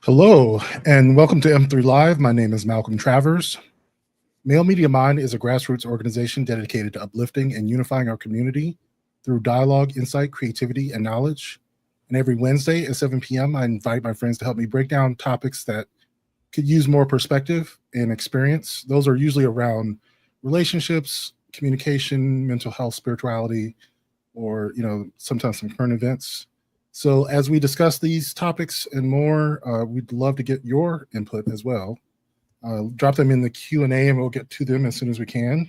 Hello, and welcome to M3 Live. My name is Malcolm Travers. Male Media Mind is a grassroots organization dedicated to uplifting and unifying our community through dialogue, insight, creativity, and knowledge. And every Wednesday at 7 p.m., I invite my friends to help me break down topics that could use more perspective and experience. Those are usually around relationships, communication, mental health, spirituality, or sometimes some current events. So as we discuss these topics and more, we'd love to get your input as well. Drop them in the Q&A and we'll get to them as soon as we can.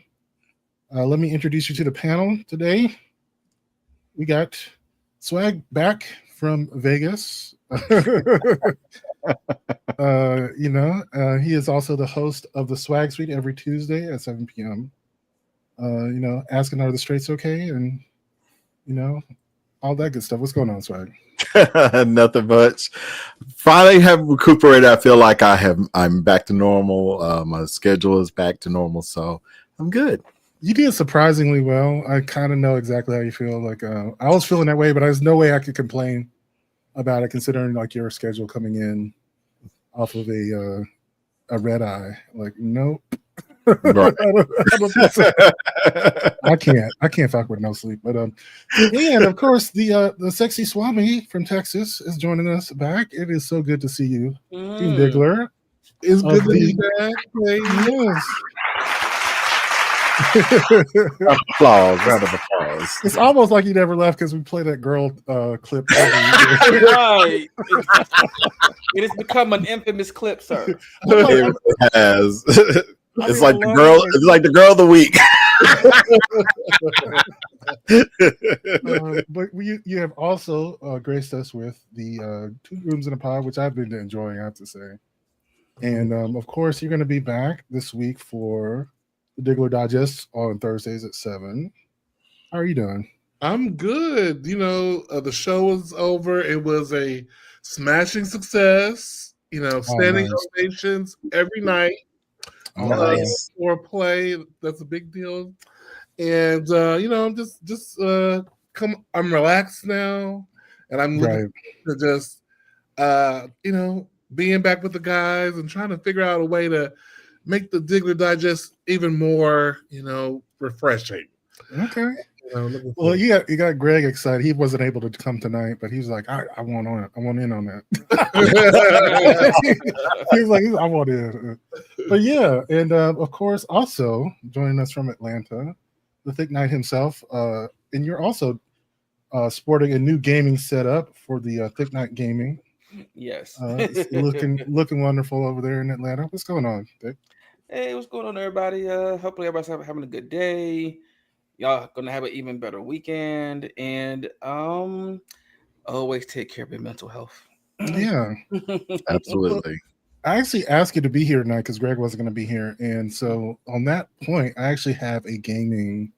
Let me introduce you to the panel today. We got Swag back from Vegas. He is also the host of the Swag Suite every Tuesday at 7 p.m. Asking are the straights okay? And, all that good stuff. What's going on, Swag? Nothing much. Finally have recuperated. I feel like I'm back to normal. My schedule is back to normal, so I'm good. You did surprisingly well. I kind of know exactly how you feel. Like I was feeling that way, but there's no way I could complain about it considering like your schedule coming in off of a red eye. Like, nope. Right. I can't fuck with no sleep. But and of course the sexy Swami from Texas is joining us back. It is so good to see you, Team Diggler. It's good to be back. Yes. Round of applause. It's almost like you never left because we play that girl clip. Right. It has become an infamous clip, sir. It has. It's like the girl. It's like the girl of the week. But you have also graced us with the 2 Rooms in a Pod, which I've been enjoying, I have to say. And of course, you're going to be back this week for the Diggler Digest on Thursdays at 7. How are you doing? I'm good. The show was over. It was a smashing success. Standing ovations every night. Nice. For a play, that's a big deal. And I'm just I'm relaxed now, and I'm looking to just being back with the guys and trying to figure out a way to make the Diggler Digest even more refreshing. Okay. Well, you got Greg excited. He wasn't able to come tonight, but he was like, I want on it. I want in on that. He was like, I want in. But yeah, and of course, also joining us from Atlanta, the Thick Knight himself. And you're also sporting a new gaming setup for the Thick Knight Gaming. Yes. It's looking wonderful over there in Atlanta. What's going on, Thick? Hey, what's going on, everybody? Hopefully everybody's having a good day. Y'all gonna have an even better weekend, and always take care of your mental health. Yeah, Absolutely. I actually asked you to be here tonight because Greg wasn't going to be here, and so on that point, I actually have a gaming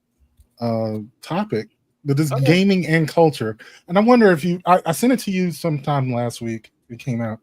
topic, but this gaming and culture, and I wonder if I sent it to you sometime last week. It came out,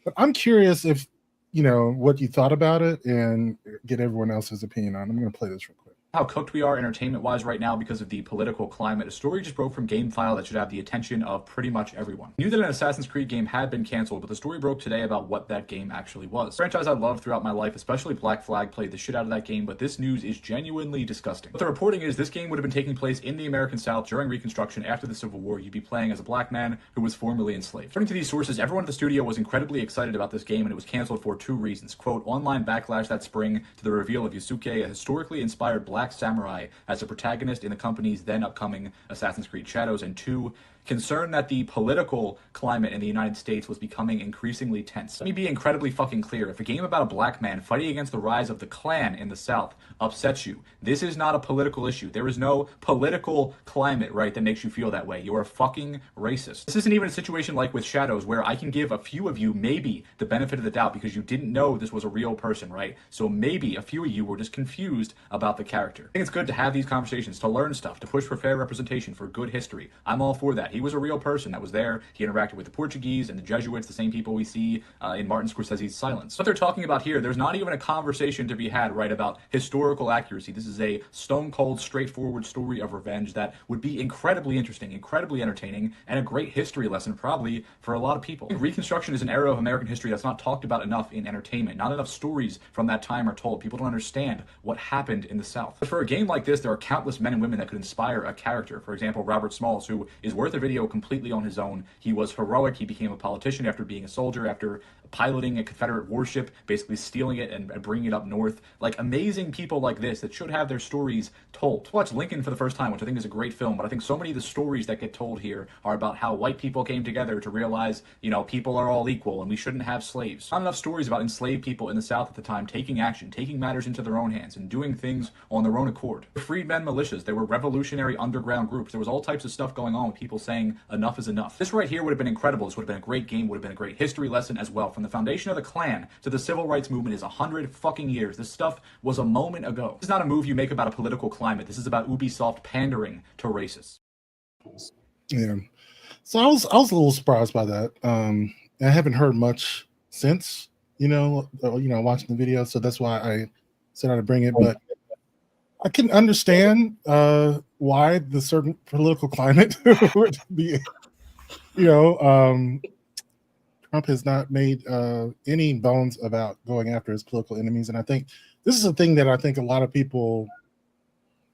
but I'm curious if what you thought about it and get everyone else's opinion on it. I'm going to play this real quick. How cooked we are entertainment-wise right now because of the political climate. A story just broke from GameFile that should have the attention of pretty much everyone. Knew that an Assassin's Creed game had been canceled, but the story broke today about what that game actually was. The franchise I loved throughout my life, especially Black Flag, played the shit out of that game, but this news is genuinely disgusting. What the reporting is, this game would have been taking place in the American South during Reconstruction after the Civil War. You'd be playing as a black man who was formerly enslaved. According to these sources, everyone at the studio was incredibly excited about this game, and it was canceled for 2 reasons. Quote, online backlash that spring to the reveal of Yusuke, a historically inspired black samurai, as a protagonist in the company's then upcoming Assassin's Creed Shadows, and 2, concern that the political climate in the United States was becoming increasingly tense. Let me be incredibly fucking clear. If a game about a black man fighting against the rise of the Klan in the South upsets you, this is not a political issue. There is no political climate, right, that makes you feel that way. You are fucking racist. This isn't even a situation like with Shadows, where I can give a few of you maybe the benefit of the doubt because you didn't know this was a real person, right? So maybe a few of you were just confused about the character. I think it's good to have these conversations, to learn stuff, to push for fair representation, for good history. I'm all for that. He was a real person that was there. He interacted with the Portuguese and the Jesuits, the same people we see in Martin Scorsese's Silence. What they're talking about here, there's not even a conversation to be had, right, about historical accuracy. This is a stone-cold, straightforward story of revenge that would be incredibly interesting, incredibly entertaining, and a great history lesson probably for a lot of people. Reconstruction is an era of American history that's not talked about enough in entertainment. Not enough stories from that time are told. People don't understand what happened in the South. But for a game like this, there are countless men and women that could inspire a character. For example, Robert Smalls, who is worth a video completely on his own. He was heroic. He became a politician after being a soldier, after piloting a Confederate warship, basically stealing it and bringing it up north. Like, amazing people like this that should have their stories told. Watch Lincoln for the first time, which I think is a great film, but I think so many of the stories that get told here are about how white people came together to realize, you know, people are all equal and we shouldn't have slaves. Not enough stories about enslaved people in the South at the time taking action, taking matters into their own hands, and doing things on their own accord. Freedmen militias, there were revolutionary underground groups. There was all types of stuff going on with people saying enough is enough. This right here would have been incredible. This would have been a great game, would have been a great history lesson as well. From the foundation of the Klan to the civil rights movement is 100 fucking years. This stuff was a moment ago. This is not a move you make about a political climate. This is about Ubisoft pandering to racists. Yeah. So I was a little surprised by that. I haven't heard much since, watching the video. So that's why I said I'd bring it. But I can understand why the certain political climate would be, Trump has not made any bones about going after his political enemies. And I think this is a thing that I think a lot of people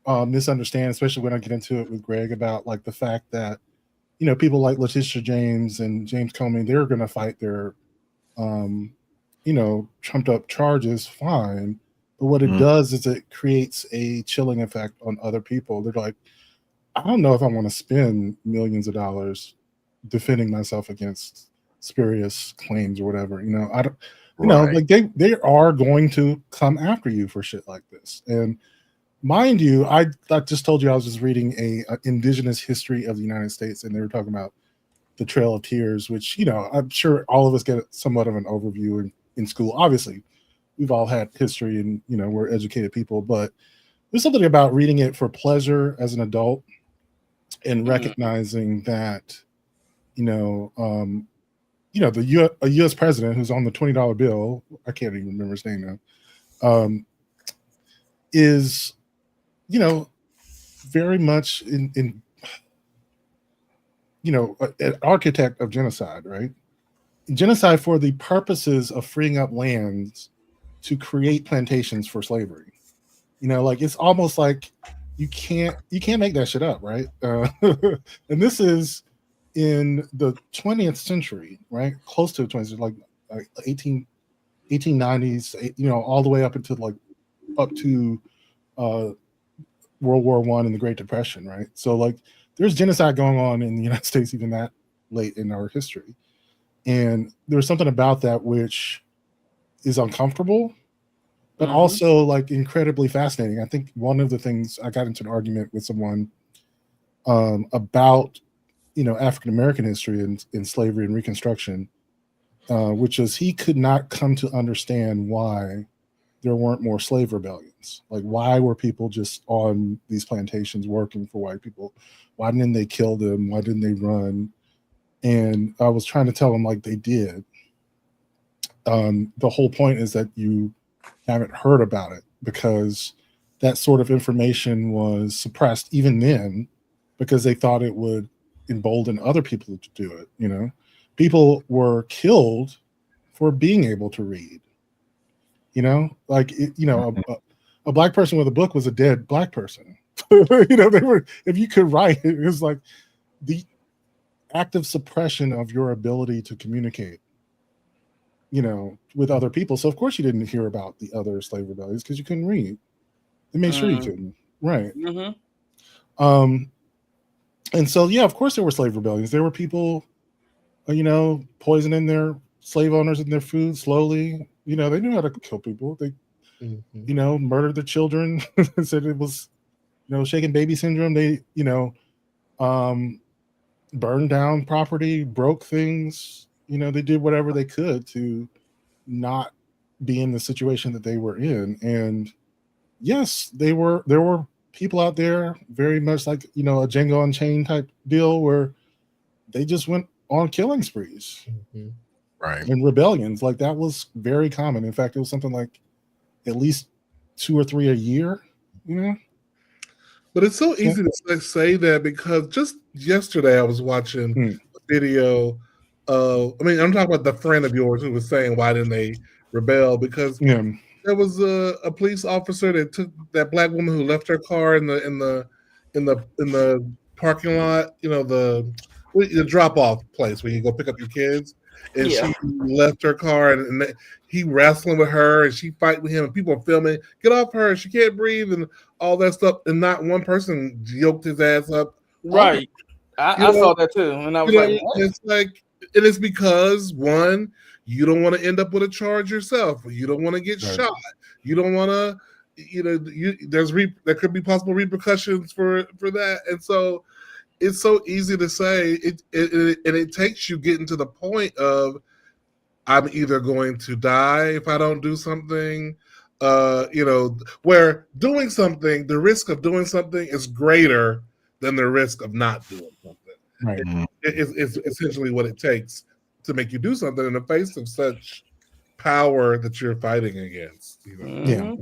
misunderstand, especially when I get into it with Greg about like the fact that, people like Letitia James and James Comey, they're going to fight their, trumped up charges, fine. But what it does is it creates a chilling effect on other people. They're like, I don't know if I want to spend millions of dollars defending myself against spurious claims or whatever. I don't, like they are going to come after you for shit like this. And mind you, I just told you I was just reading a indigenous history of the United States, and they were talking about the Trail of Tears, which I'm sure all of us get somewhat of an overview in school. Obviously, we've all had history, and we're educated people, but there's something about reading it for pleasure as an adult and recognizing that a U.S. president who's on the $20 bill, I can't even remember his name now, is very much in an architect of genocide, right? Genocide for the purposes of freeing up lands to create plantations for slavery. Like it's almost like you can't make that shit up, right? And this is in the 20th century, right? Close to the 20th century, like 1890s, all the way up to World War I and the Great Depression, right? So like there's genocide going on in the United States even that late in our history. And there's something about that which is uncomfortable, but also like incredibly fascinating. I think one of the things I got into an argument with someone about African American history and slavery and Reconstruction, which is he could not come to understand why there weren't more slave rebellions. Like, why were people just on these plantations working for white people? Why didn't they kill them? Why didn't they run? And I was trying to tell him like they did. The whole point is that you haven't heard about it because that sort of information was suppressed even then because they thought it would embolden other people to do it. People were killed for being able to read. A black person with a book was a dead black person. They were, if you could write, it was like the active suppression of your ability to communicate, with other people. So of course you didn't hear about the other slave rebellions because you couldn't read. They made sure you couldn't. Right. And so, yeah, of course there were slave rebellions. There were people, poisoning their slave owners in their food slowly. They knew how to kill people. They, murdered their children. Said it was, shaken baby syndrome. They, burned down property, broke things. They did whatever they could to not be in the situation that they were in. And yes, there were people out there very much like, a Django Unchained type deal where, they just went on killing sprees Right. and rebellions. Like that was very common. In fact, it was something like at least 2 or 3 a year, you know? But it's so easy to say that because just yesterday I was watching a video of, I mean, I'm talking about the friend of yours who was saying, why didn't they rebel? Because there was a police officer that took that black woman who left her car in the parking lot, you know, the drop off place where you go pick up your kids, and she left her car, and he wrestling with her, and she fighting with him, and people are filming, get off her, she can't breathe, and all that stuff, and not one person yoked his ass up. Right. I saw that too, and I was like, it's like, and it's because one, you don't want to end up with a charge yourself. You don't want to get shot. You don't want to, there could be possible repercussions for that. And so it's so easy to say and it takes you getting to the point of, I'm either going to die if I don't do something, where doing something, the risk of doing something is greater than the risk of not doing something. Right. It's essentially what it takes to make you do something in the face of such power that you're fighting against. Yeah.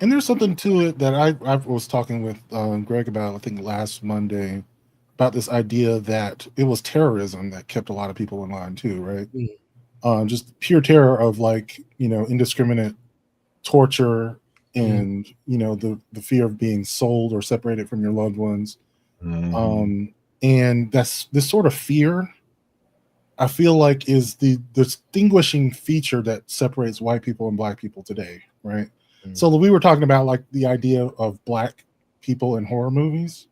And there's something to it that I was talking with Greg about, I think last Monday, about this idea that it was terrorism that kept a lot of people in line too, right? Just pure terror of like, indiscriminate torture and, the fear of being sold or separated from your loved ones. And that's this sort of fear, I feel like, is the distinguishing feature that separates white people and black people today, right? So we were talking about like the idea of black people in horror movies.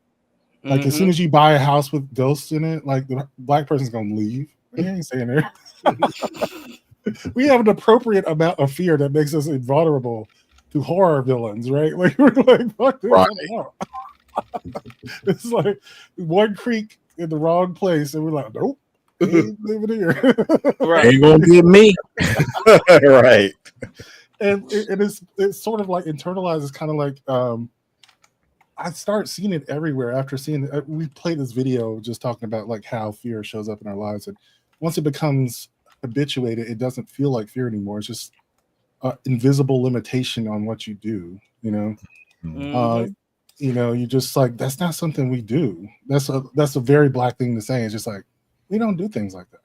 Like as soon as you buy a house with ghosts in it, like the black person's gonna leave. He ain't staying there. We have an appropriate amount of fear that makes us invulnerable to horror villains, right? Like we're like, fuck this. It's like one creek in the wrong place, and we're like, nope, ain't living here. Ain't gonna get me. Right. And it's sort of like internalized. It's kind of like I start seeing it everywhere after seeing it. We played this video just talking about like how fear shows up in our lives, and once it becomes habituated, it doesn't feel like fear anymore. It's just invisible limitation on what you do. You just like, that's not something we do. That's a very black thing to say. It's just like, we don't do things like that.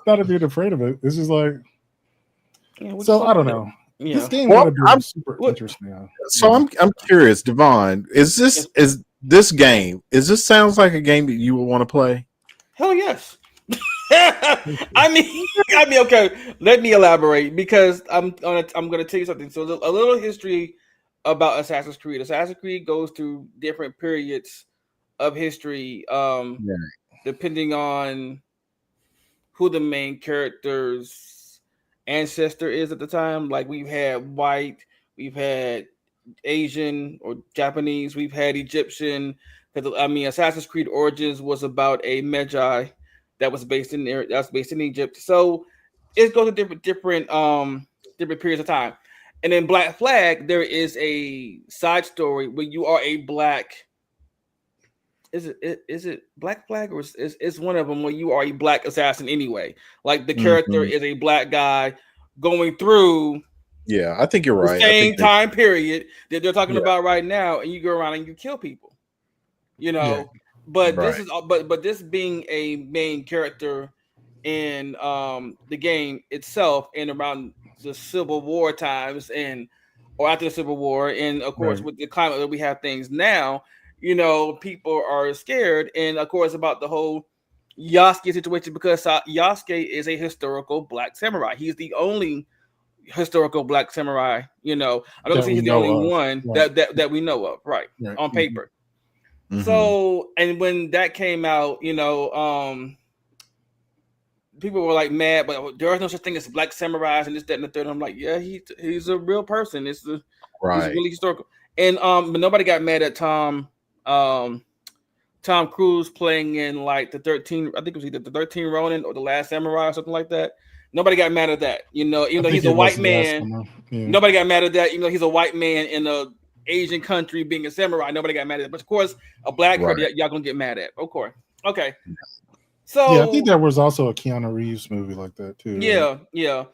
Not being afraid of it. It's just like, so I don't know. This game would be super interesting. So I'm curious, Devon, is this game sounds like a game that you would want to play? Hell yes. I mean, okay. Let me elaborate because I'm gonna tell you something. So a little history about Assassin's Creed. Assassin's Creed goes through different periods of history, depending on who the main character's ancestor is at the time. Like we've had white, we've had Asian or Japanese, we've had Egyptian. I mean, Assassin's Creed Origins was about a Magi that was based in there. That's based in Egypt. So it goes to different periods of time. And in Black Flag, there is a side story where you are a black. Is it Black Flag, or is one of them where you are a black assassin anyway? Like the character is a black guy going through. Yeah, I think you're right. The same time period that they're talking about right now, and you go around and you kill people. But this is but this being a main character in the game itself and around the Civil War times or after the Civil War, and of course with the climate that we have things now, people are scared, and of course about the whole Yasuke situation, because Yasuke is a historical black samurai. He's the only historical black samurai. I don't think he's the only one that we know of, right. On paper. So, and when that came out, people were like mad, but there is no such thing as black samurais and this, that, and the third. I'm like, yeah, he's a real person. He's really historical. And but nobody got mad at Tom Cruise playing in like the 13. I think it was either the 13 Ronin or the Last Samurai or something like that. Nobody got mad at that, even though he's a white man. Nobody got mad at that, even though he's a white man in a Asian country being a samurai. Nobody got mad at it, but of course, a black character y'all gonna get mad at. Of course, okay. So yeah, I think there was also a Keanu Reeves movie like that too. Yeah, yeah.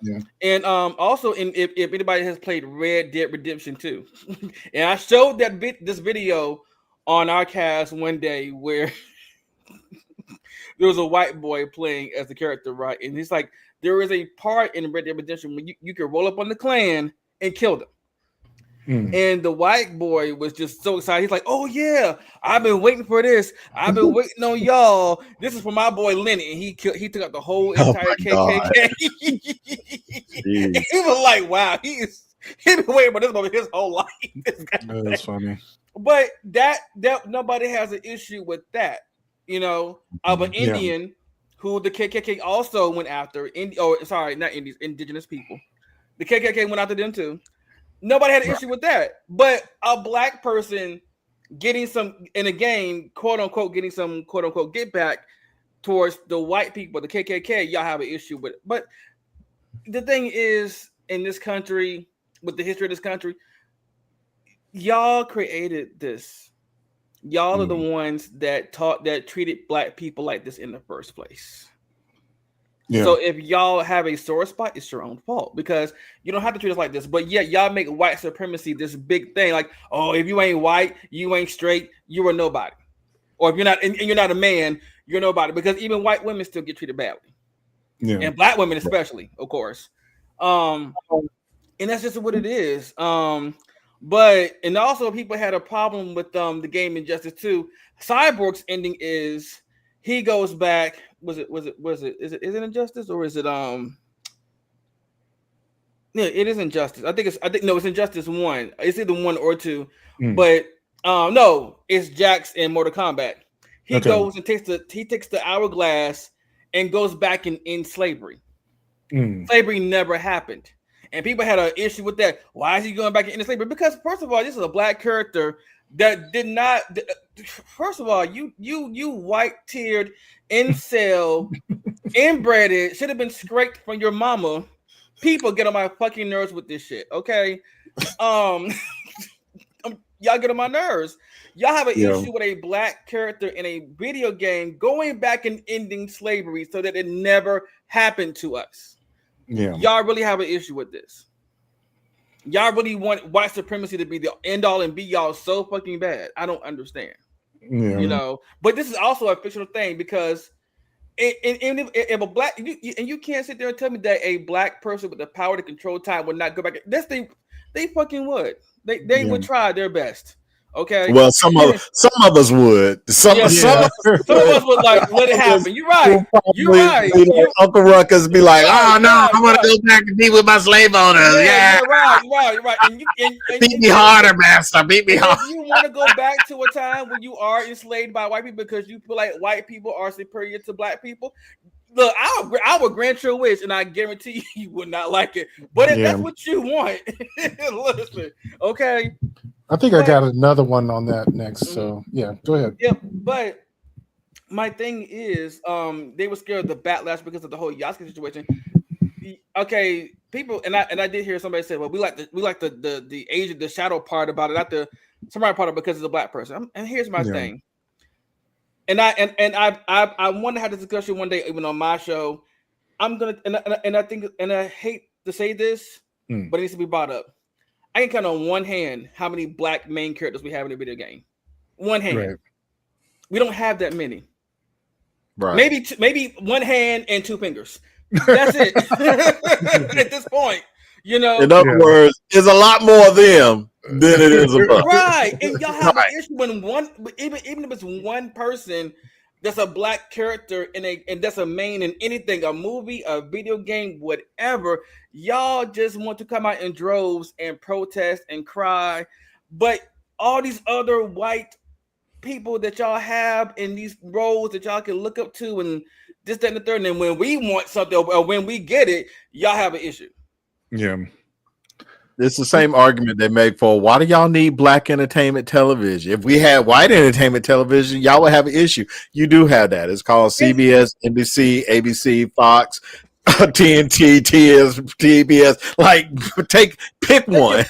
And also, if anybody has played Red Dead Redemption 2, and I showed this video on our cast one day where there was a white boy playing as the character, right? And he's like, there is a part in Red Dead Redemption when you can roll up on the clan and kill them. And the white boy was just so excited. He's like, "Oh yeah, I've been waiting for this. I've been waiting on y'all. This is for my boy Lenny." And he took out the whole entire KKK. He was like, "Wow, he's been waiting for this moment his whole life." That's funny. But that nobody has an issue with that, you know. Of an Indian who the KKK also went after. Not Indians, indigenous people. The KKK went after them too. Nobody had an issue with that, but a black person getting some in a game, quote unquote, getting some quote unquote get back towards the white people, the KKK, y'all have an issue with it. But the thing is, in this country, with the history of this country, y'all created this. Y'all are the ones that treated black people like this in the first place. Yeah. So if y'all have a sore spot, it's your own fault because you don't have to treat us like this. But yet y'all make white supremacy this big thing, like, oh, if you ain't white, you ain't straight, you are nobody. Or if you're not, and you're not a man, you're nobody. Because even white women still get treated badly, and black women especially, of course. And that's just what it is. But also people had a problem with the game Injustice 2. Cyborg's ending is he goes back. Is it Injustice or is it yeah, it is Injustice. I think it's Injustice 1. It's either 1 or 2. But no, it's Jax in Mortal Kombat. He goes and takes the hourglass and goes back in slavery. Slavery never happened. And people had an issue with that. Why is he going back into slavery? Because first of all, this is a black character that did not. First of all, you white-tiered incel, inbred, should have been scraped from your mama. People get on my fucking nerves with this shit. Okay, y'all get on my nerves. Y'all have an issue with a black character in a video game going back and ending slavery so that it never happened to us. Yeah, y'all really have an issue with this. Y'all really want white supremacy to be the end all and be all so fucking bad. I don't understand. Yeah. You know, but this is also a fictional thing because if a black you can't sit there and tell me that a black person with the power to control time would not go back. They fucking would. They would try their best. Okay. Well, some of us would. Some of us would like let it happen. You're right. You're right. Uncle Ruckus be like, "Oh no, I'm gonna go back and be with my slave owners." Yeah. You're right. And beat me harder, master. Beat me harder. If you want to go back to a time when you are enslaved by white people because you feel like white people are superior to black people, look, I would grant your wish, and I guarantee you would not like it. But if that's what you want, listen, okay. I think I got another one on that next. So yeah, go ahead. Yeah, but my thing is, they were scared of the backlash because of the whole Yasuke situation. Okay, people, and I did hear somebody say, "Well, we like the Asian, the shadow part about it, not the somebody part of it because it's a black person." And here's my thing. And I want to have this discussion one day, even on my show. I'm gonna, and I think, and I hate to say this, but it needs to be brought up. I can count on one hand how many black main characters we have in a video game. One hand. Right. We don't have that many. Right. Maybe one hand and two fingers. That's it. At this point, you know. In other words, there's a lot more of them than it is of us. Right. And y'all have an issue when even if it's one person that's a black character and that's a main in anything, a movie, a video game, whatever, y'all just want to come out in droves and protest and cry. But all these other white people that y'all have in these roles that y'all can look up to and this, that, and the third, and then when we want something or when we get it, y'all have an issue. Yeah. It's the same argument they make for why do y'all need black entertainment television? If we had white entertainment television, y'all would have an issue. You do have that. It's called CBS, NBC, ABC, Fox, TNT, TBS. Like, pick one.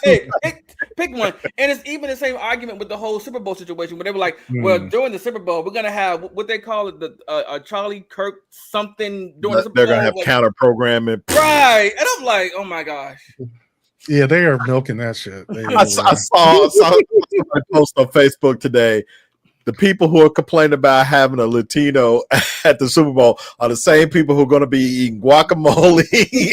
Pick one. And it's even the same argument with the whole Super Bowl situation where they were like, Hmm. well, during the Super Bowl, we're gonna have what they call it, the Charlie Kirk something during the Super They're Bowl. gonna have like, counter programming. right. And I'm like, oh my gosh. Yeah, they are milking that shit. They I really saw are. a post on Facebook today. The people who are complaining about having a Latino at the Super Bowl are the same people who are going to be eating guacamole,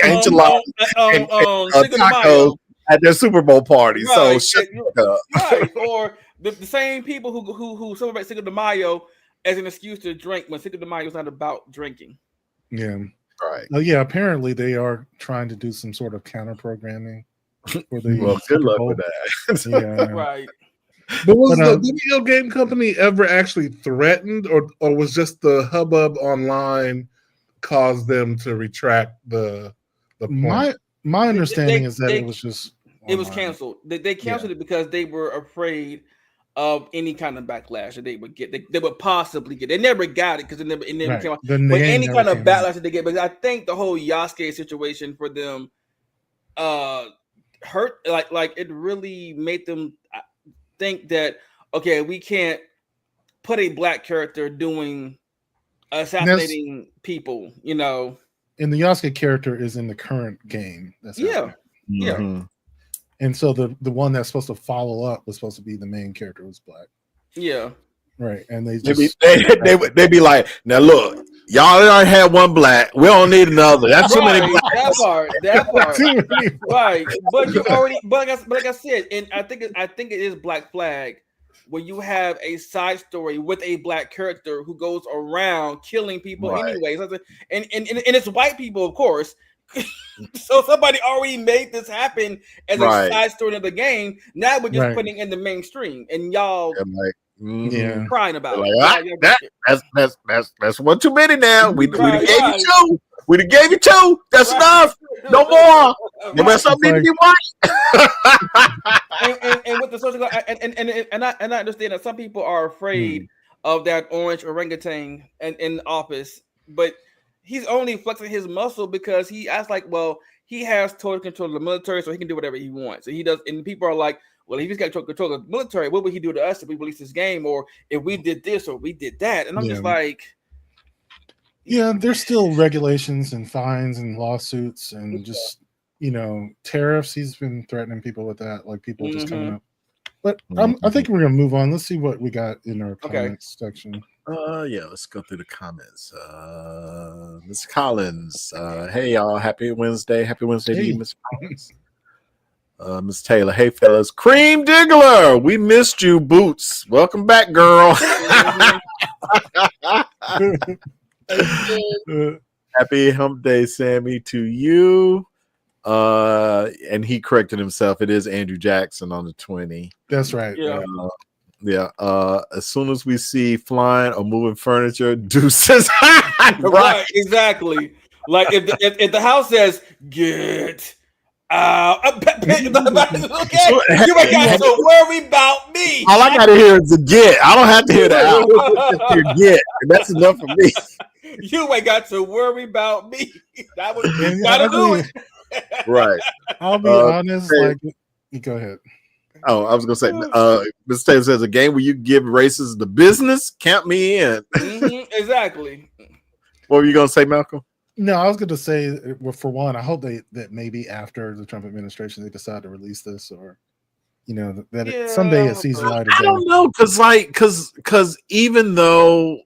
enchiladas, and Cinco de Mayo. tacos at their Super Bowl party. So Right. shut the fuck up. Right. Or the same people who celebrate Cinco de Mayo as an excuse to drink when Cinco de Mayo is not about drinking. Yeah. Right. Well, yeah, apparently they are trying to do some sort of counter programming for the Well, Super good luck Bowl. with that. Yeah. Right. But was But, the video game company ever actually threatened, or was just the hubbub online caused them to retract the point? My understanding They- is that they- it was just It was online. canceled. They canceled it because they were afraid of any kind of backlash that they would get. They would possibly get. They never got it because it never Right. came out. The But name any never kind of came out. backlash that they get, because I think the whole Yasuke situation for them hurt. Like it really made them think that okay, we can't put a black character doing assassinating people. You know. And the Yasuke character is in the current game. That's Yeah. happening. Yeah. Mhm. And so the one that's supposed to follow up was supposed to be the main character was black. Yeah. Right. And they They just be like, now look, y'all already had one black. We don't need another. That's too many Right, blacks. that part. Too many- Right, but you already, but like I said, and I think it is Black Flag, where you have a side story with a black character who goes around killing people Right. anyways, and it's white people, of course. So somebody already made this happen as Right. a side story of the game. Now we're just Right. putting it in the mainstream, and y'all I'm like, mhm. Yeah. crying about Like, it. that's one too many now. We Right, gave right. you two. We done gave you two. That's Right. enough. No more. The Right. rest of them need to be white. and with the social and I understand that some people are afraid of that orange orangutan in office, but he's only flexing his muscle because he acts like, well, he has total control of the military, so he can do whatever he wants. So he does, and people are like, well, if he's got control of the military, what would he do to us if we release this game, or if we did this or we did that? And I'm just like, Yeah, there's still regulations and fines and lawsuits and just tariffs. He's been threatening people with that, like people just coming up. But I think we're gonna move on. Let's see what we got in our comments section. Yeah, let's go through the comments. Miss Collins. Hey y'all, happy Wednesday. Happy Wednesday to you, Miss Collins. Miss Taylor, hey fellas. Cream Diggler, we missed you, Boots. Welcome back, girl. Happy hump day, Sammy, to you. And he corrected himself. It is Andrew Jackson on the 20. That's right. Yeah. Yeah. As soon as we see flying or moving furniture, deuces. right, exactly. Like if the house says get out, okay, you ain't got to worry about me. All I gotta hear is a get. I don't have to hear the out. Just hear get. And that's enough for me. You ain't got to worry about me. That was And gotta do it. Right. I'll be honest. Like, go ahead. Oh, I was gonna say, Mr. Taylor says a game where you give races the business. Count me in. Exactly. What were you gonna say, Malcolm? No, I was going to say, well, for one, I hope that maybe after the Trump administration they decide to release this, or that someday it sees the light of day. I don't know, because even though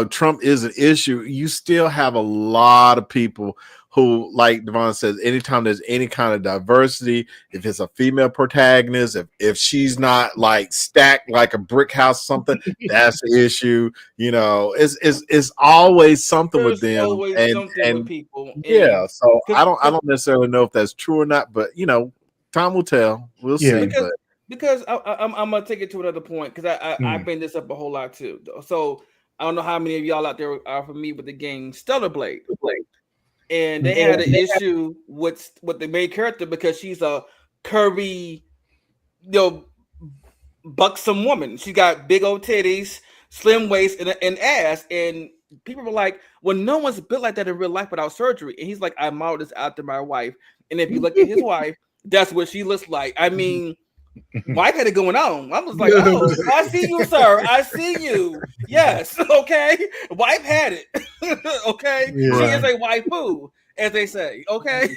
Trump is an issue, you still have a lot of people who, like Devon says, anytime there's any kind of diversity, if it's a female protagonist, if she's not like stacked like a brick house or something, that's the issue. It's always something with them. Always something with people. Yeah, so I don't necessarily know if that's true or not, but time will tell. We'll see. Because I'm gonna take it to another point, because I bring this up a whole lot too. So I don't know how many of y'all out there are familiar with the game Stellar Blade. And they had an issue with the main character because she's a curvy, buxom woman. She got big old titties, slim waist, and ass. And people were like, well, no one's built like that in real life without surgery. And he's like, I modeled this after my wife. And if you look at his wife, That's what she looks like. I mean, wife had it going on. I was like, oh, I see you, sir. I see you. Yes, okay. Wife had it. Okay, she Yeah. is a waifu, as they say. Okay.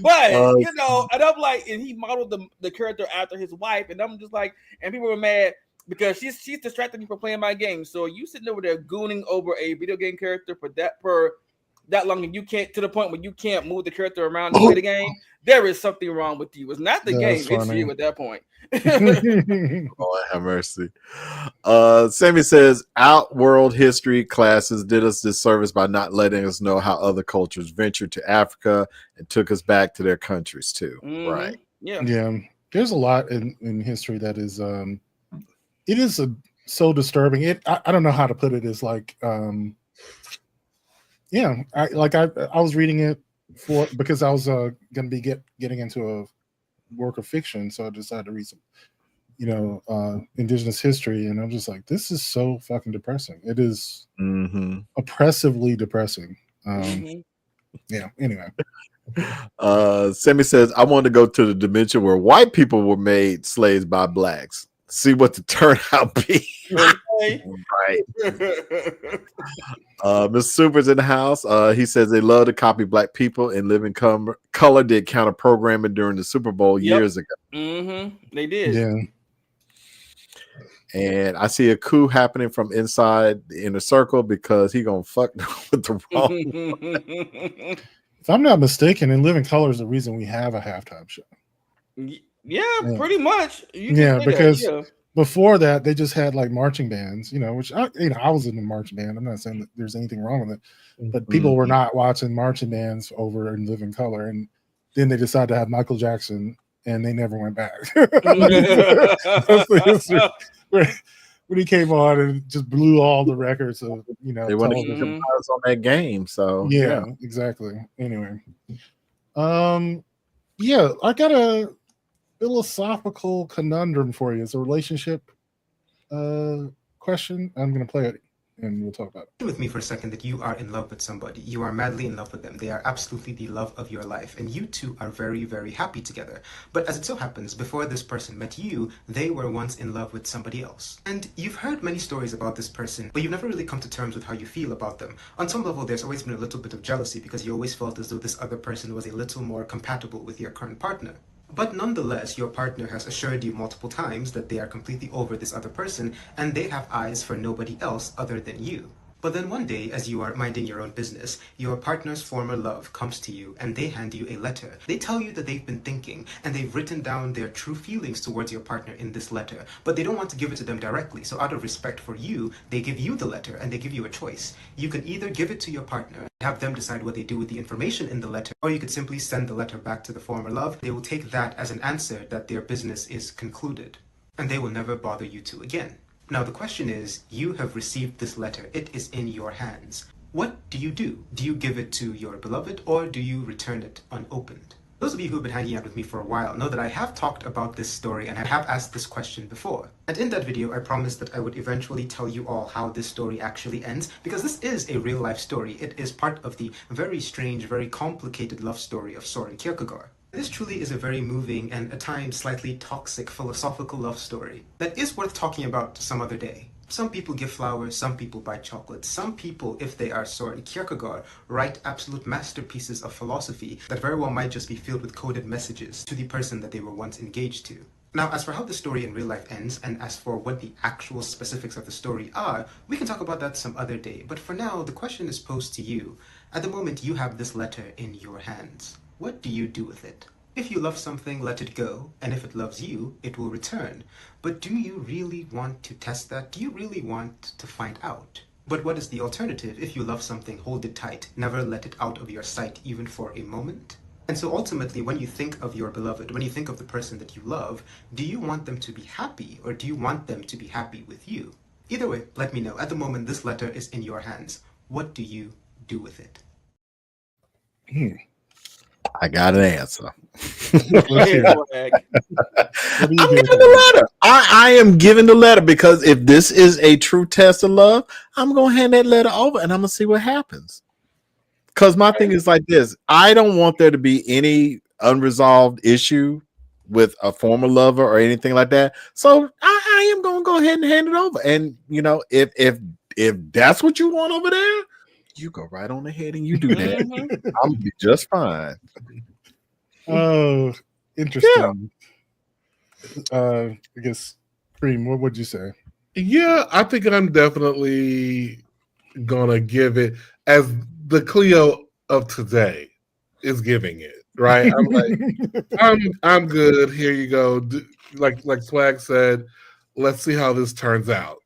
But you know, and I'm like, and he modeled the character after his wife, and I'm just like, and people were mad because she's distracting me from playing my game. So you sitting over there gooning over a video game character for that long, and you can't, to the point where you can't move the character around and play the game. There is something wrong with you. It's not the That's game, it's funny. you at that point. Lord have mercy. Sammy says Outworld history classes did us disservice by not letting us know how other cultures ventured to Africa and took us back to their countries too. Right. Yeah. Yeah. There's a lot in history that is it is so disturbing. I don't know how to put it. Is like yeah, I was reading it because I was going to be getting into a work of fiction, so I decided to read some, indigenous history, and I'm just like, this is so fucking depressing. It is oppressively depressing. Yeah. Anyway, Sammy says, I want to go to the dimension where white people were made slaves by blacks. See what the turnout be. Okay. Right. Mr. Super's in the house. He says they love to copy black people, and Living Color did counter programming during the Super Bowl years ago. They did. Yeah. And I see a coup happening from inside the inner circle because he gonna fuck with the wrong one. If I'm not mistaken, in Living Color is the reason we have a halftime show. Yeah, pretty much. Because before that, they just had like marching bands, which I was in the marching band. I'm not saying that there's anything wrong with it, but people were not watching marching bands over in Living Color. And then they decided to have Michael Jackson, and they never went back. That's the history. When he came on and just blew all the records of, they want to keep the buzz on that game. So yeah, exactly. Anyway, yeah, I got a philosophical conundrum for you. It's a relationship question. I'm going to play it and we'll talk about it. With me for a second that you are in love with somebody. You are madly in love with them. They are absolutely the love of your life. And you two are very, very happy together. But as it so happens, before this person met you, they were once in love with somebody else. And you've heard many stories about this person, but you've never really come to terms with how you feel about them. On some level, there's always been a little bit of jealousy because you always felt as though this other person was a little more compatible with your current partner. But nonetheless, your partner has assured you multiple times that they are completely over this other person and they have eyes for nobody else other than you. But then one day, as you are minding your own business, your partner's former love comes to you and they hand you a letter. They tell you that they've been thinking and they've written down their true feelings towards your partner in this letter, but they don't want to give it to them directly. So out of respect for you, they give you the letter and they give you a choice. You can either give it to your partner, have them decide what they do with the information in the letter, or you could simply send the letter back to the former love. They will take that as an answer that their business is concluded and they will never bother you two again. Now the question is, you have received this letter. It is in your hands. What do you do? Do you give it to your beloved or do you return it unopened? Those of you who have been hanging out with me for a while know that I have talked about this story and I have asked this question before. And in that video, I promised that I would eventually tell you all how this story actually ends, because this is a real life story. It is part of the very strange, very complicated love story of Soren Kierkegaard. This truly is a very moving and at times slightly toxic philosophical love story that is worth talking about some other day. Some people give flowers, some people buy chocolates, some people, if they are Soren Kierkegaard, write absolute masterpieces of philosophy that very well might just be filled with coded messages to the person that they were once engaged to. Now, as for how the story in real life ends, and as for what the actual specifics of the story are, we can talk about that some other day. But for now, the question is posed to you. At the moment, you have this letter in your hands. What do you do with it? If you love something, let it go, and if it loves you, it will return. But do you really want to test that? Do you really want to find out? But what is the alternative? If you love something, hold it tight. Never let it out of your sight, even for a moment. And so ultimately, when you think of your beloved, when you think of the person that you love, do you want them to be happy, or do you want them to be happy with you? Either way, let me know. At the moment, this letter is in your hands. What do you do with it? I got an answer. Let's hear it. I'm giving the letter. I am giving the letter because if this is a true test of love, I'm going to hand that letter over and I'm going to see what happens. Because my thing is like this: I don't want there to be any unresolved issue with a former lover or anything like that. So I am gonna go ahead and hand it over. And you know, if that's what you want over there, you go right on ahead and you do that. I'm gonna be just fine. Oh, interesting. I guess, Cream, what would you say? Yeah, I think I'm definitely gonna give it as the Cleo of today is giving it. Right? I'm like, I'm good. Here you go. Like Swag said, let's see how this turns out.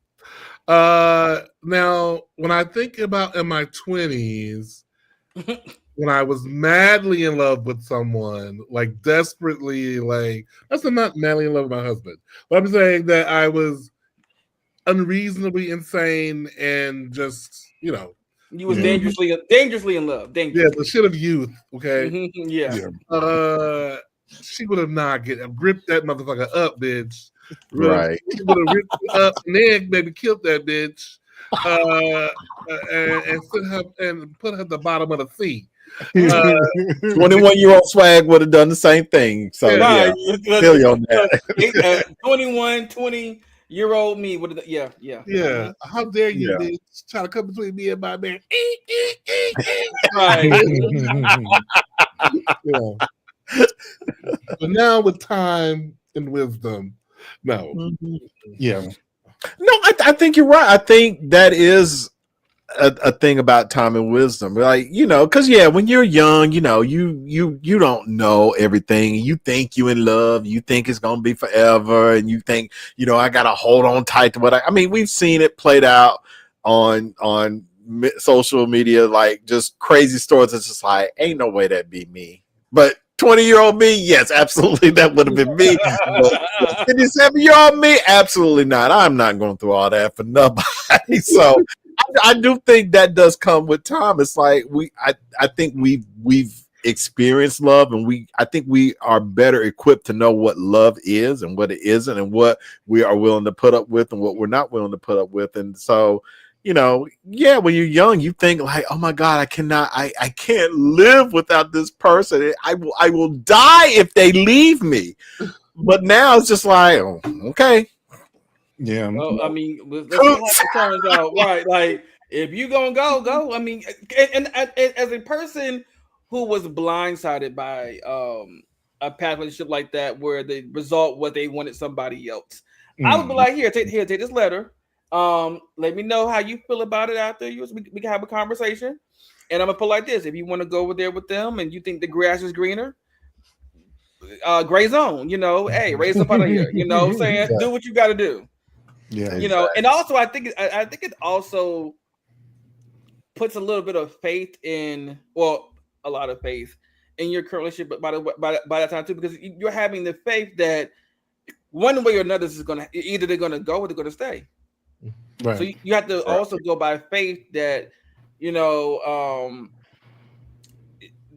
Now when I think about in my 20s, when I was madly in love with someone, like desperately, like that's not madly in love with my husband, but I'm saying that I was unreasonably insane and just, you know, You was dangerously in love. Yeah, the shit of youth. Okay. Yeah. She would have not gripped that motherfucker up, bitch. Right. She would have ripped it up and then maybe killed that bitch. And put her at the bottom of the sea. 21-year-old Swag would have done the same thing. So yeah, feel you on that. 21, 20-year-old me would have. Yeah. How dare you, bitch, try to come between me and my man? Right. But now with time and wisdom, no. Yeah. No, I think you're right. I think that is a thing about time and wisdom. Like, you know, because when you're young, you know, you don't know everything. You think you in love, you think it's gonna be forever, and you think, you know, I gotta hold on tight to what I mean, we've seen it played out on social media, like just crazy stories. It's just like, ain't no way that'd be me. But 20-year-old me, yes, absolutely, that would have been me. 57-year-old me, absolutely not. I'm not going through all that for nobody. So I do think that does come with time. It's like I think we've experienced love, and I think we are better equipped to know what love is and what it isn't, and what we are willing to put up with and what we're not willing to put up with. And so, you know, when you're young, you think like, oh my God, I can't live without this person. I will die if they leave me. But now it's just like, oh, okay. Yeah. Well, I mean, let's see how it turns out. Right. Like, if you gonna go. I mean, and as a person who was blindsided by a past relationship like that, where the result was they wanted somebody else, I would be like, take this letter. Let me know how you feel about it after we can have a conversation. And I'm gonna put it like this: if you want to go over there with them and you think the grass is greener, gray zone, you know, hey, raise up out of here, you know what I'm saying? Do what you gotta do. Yeah. You know, and also I think it also puts a little bit of faith in, well, a lot of faith in your current relationship by that time too, because you're having the faith that one way or another is gonna either they're gonna go or they're gonna stay. Right. So you have to also go by faith that, you know,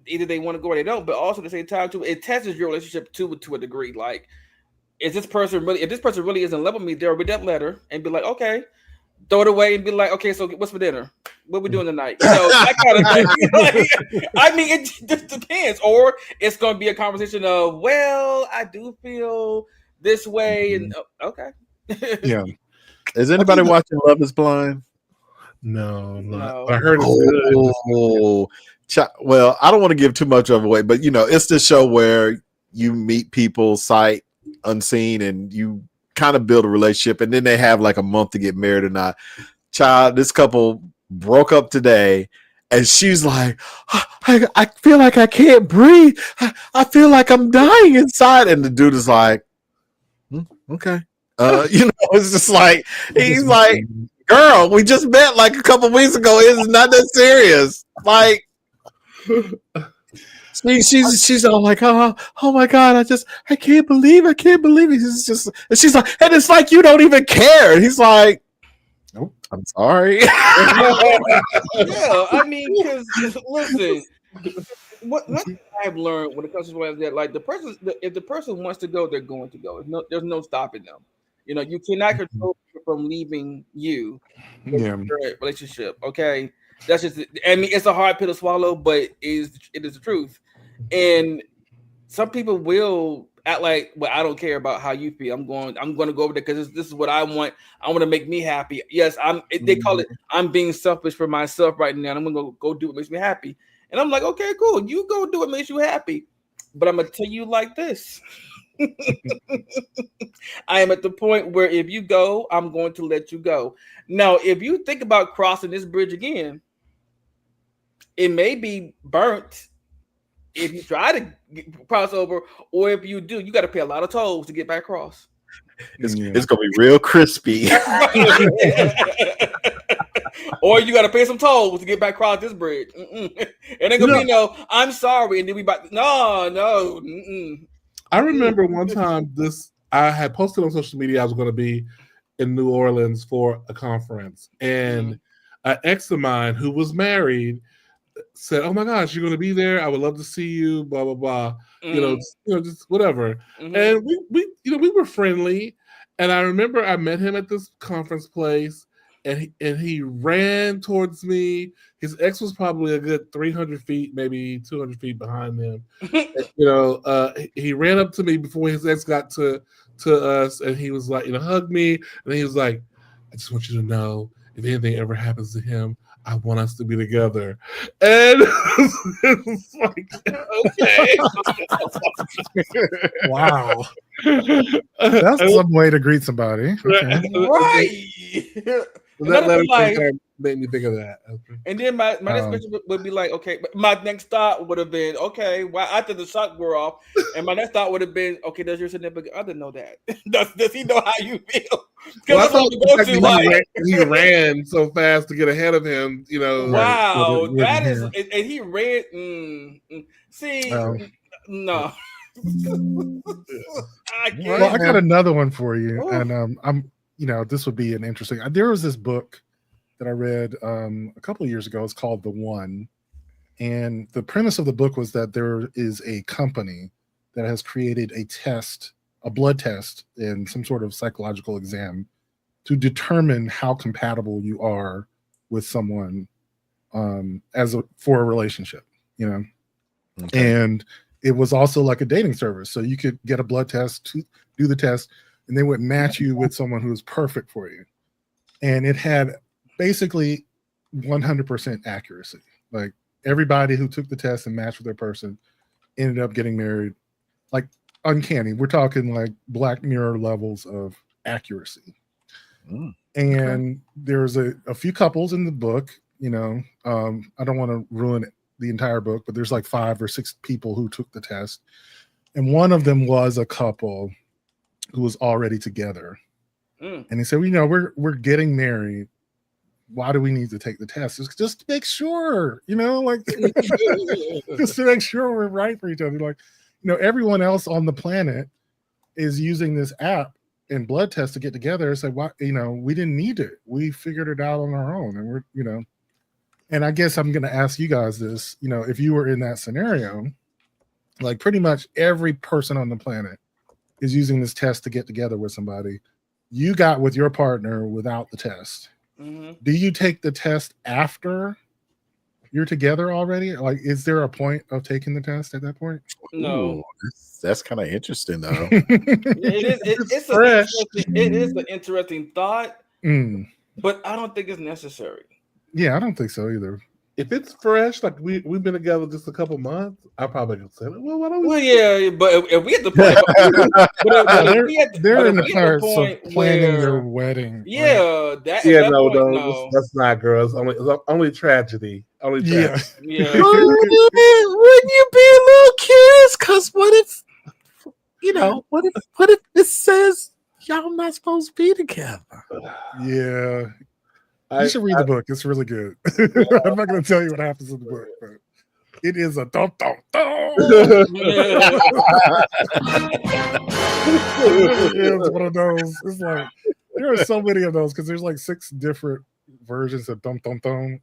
either they want to go or they don't, but also at the same time too, it tests your relationship to a degree. Like, if this person really isn't in love with me, they'll read that letter and be like, okay, throw it away and be like, okay, so what's for dinner? What we doing tonight? You know, that kind of thing. Like, I mean, it just depends. Or it's going to be a conversation of, well, I do feel this way, and okay. Yeah. Is anybody watching Love Is Blind? No. I heard it's good. Well, I don't want to give too much of away, but you know, it's the show where you meet people sight unseen and you kind of build a relationship, and then they have like a month to get married or not. Child, this couple broke up today, and she's like, I feel like I can't breathe. I feel like I'm dying inside. And the dude is like, okay. You know, it's just like, he's like, girl, we just met like a couple weeks ago. It's not that serious. Like, she's all like, oh my God, I can't believe it. It's just, and she's like, and it's like, you don't even care. And he's like, nope, I'm sorry. Yeah, I mean, because listen, what I've learned when it comes to that, like if the person wants to go, they're going to go. There's no stopping them. You know, you cannot control people from leaving you in your relationship. Okay, That's just. I mean, it's a hard pill to swallow, but it is the truth. And some people will act like, well, I don't care about how you feel. I'm going to go over there because this is what I want. I want to make me happy. Yes, they call it I'm being selfish for myself right now. And I'm gonna go do what makes me happy. And I'm like, okay, cool. You go do what makes you happy. But I'm gonna tell you like this. I am at the point where if you go, I'm going to let you go. Now, if you think about crossing this bridge again, it may be burnt if you try to cross over, or if you do, you got to pay a lot of tolls to get back across. It's gonna be real crispy. Or you got to pay some tolls to get back across this bridge. It ain't gonna be no, I'm sorry, and then we back. No. I remember one time I had posted on social media I was going to be in New Orleans for a conference, and an ex of mine who was married said, "Oh my gosh, you're going to be there! I would love to see you." Blah blah blah. Just whatever. And we were friendly, and I remember I met him at this conference place, and he ran towards me. His ex was probably a good 300 feet, maybe 200 feet behind him. He ran up to me before his ex got to us, and he was like, hug me, and he was like, "I just want you to know, if anything ever happens to him, I want us to be together." And it was like, okay. Wow. That's some way to greet somebody. Okay. Right. That letter made me think of that. And then my next question would be like, okay, but my next thought would have been, okay, well, after the shock wore off, and my next thought would have been, okay, does your significant other know that? Does he know how you feel? He ran so fast to get ahead of him, Wow, that is, and he ran. See, no. I got another one for you, and I'm. This would be an interesting. There was this book that I read a couple of years ago. It's called The One, and the premise of the book was that there is a company that has created a blood test, and some sort of psychological exam to determine how compatible you are with someone for a relationship. Okay. And it was also like a dating service, so you could get a blood test to do the test, and they would match you with someone who was perfect for you. And it had basically 100% accuracy. Like everybody who took the test and matched with their person ended up getting married. Like uncanny. We're talking like Black Mirror levels of accuracy. And there's a few couples in the book, I don't want to ruin the entire book, but there's like 5 or 6 people who took the test. And one of them was a couple who was already together. And he said, we're getting married. Why do we need to take the test? It's just to make sure, just to make sure we're right for each other. Like, everyone else on the planet is using this app and blood test to get together. So why, we didn't need it. We figured it out on our own. And and I guess I'm going to ask you guys this, if you were in that scenario, like pretty much every person on the planet is using this test to get together with somebody. You got with your partner without the test. Do you take the test after you're together already? Like, is there a point of taking the test at that point? No. Ooh, that's kind of interesting, though. It is an interesting thought, but I don't think it's necessary. Yeah, I don't think so either. If it's fresh, like we've been together just a couple months, I probably could say, well, why don't we? Well, yeah, but if we at the point, they're in the parts of planning their wedding. Yeah, right? No, that's not, girls. Only tragedy. Only tragedy. Yeah. Wouldn't you be a little curious? Because what if it says y'all not supposed to be together? Yeah. You should read the book. It's really good. I'm not going to tell you what happens in the book, but it is a dum dum dum. It's one of those. It's like there are so many of those because there's like 6 different versions of dum dum dum.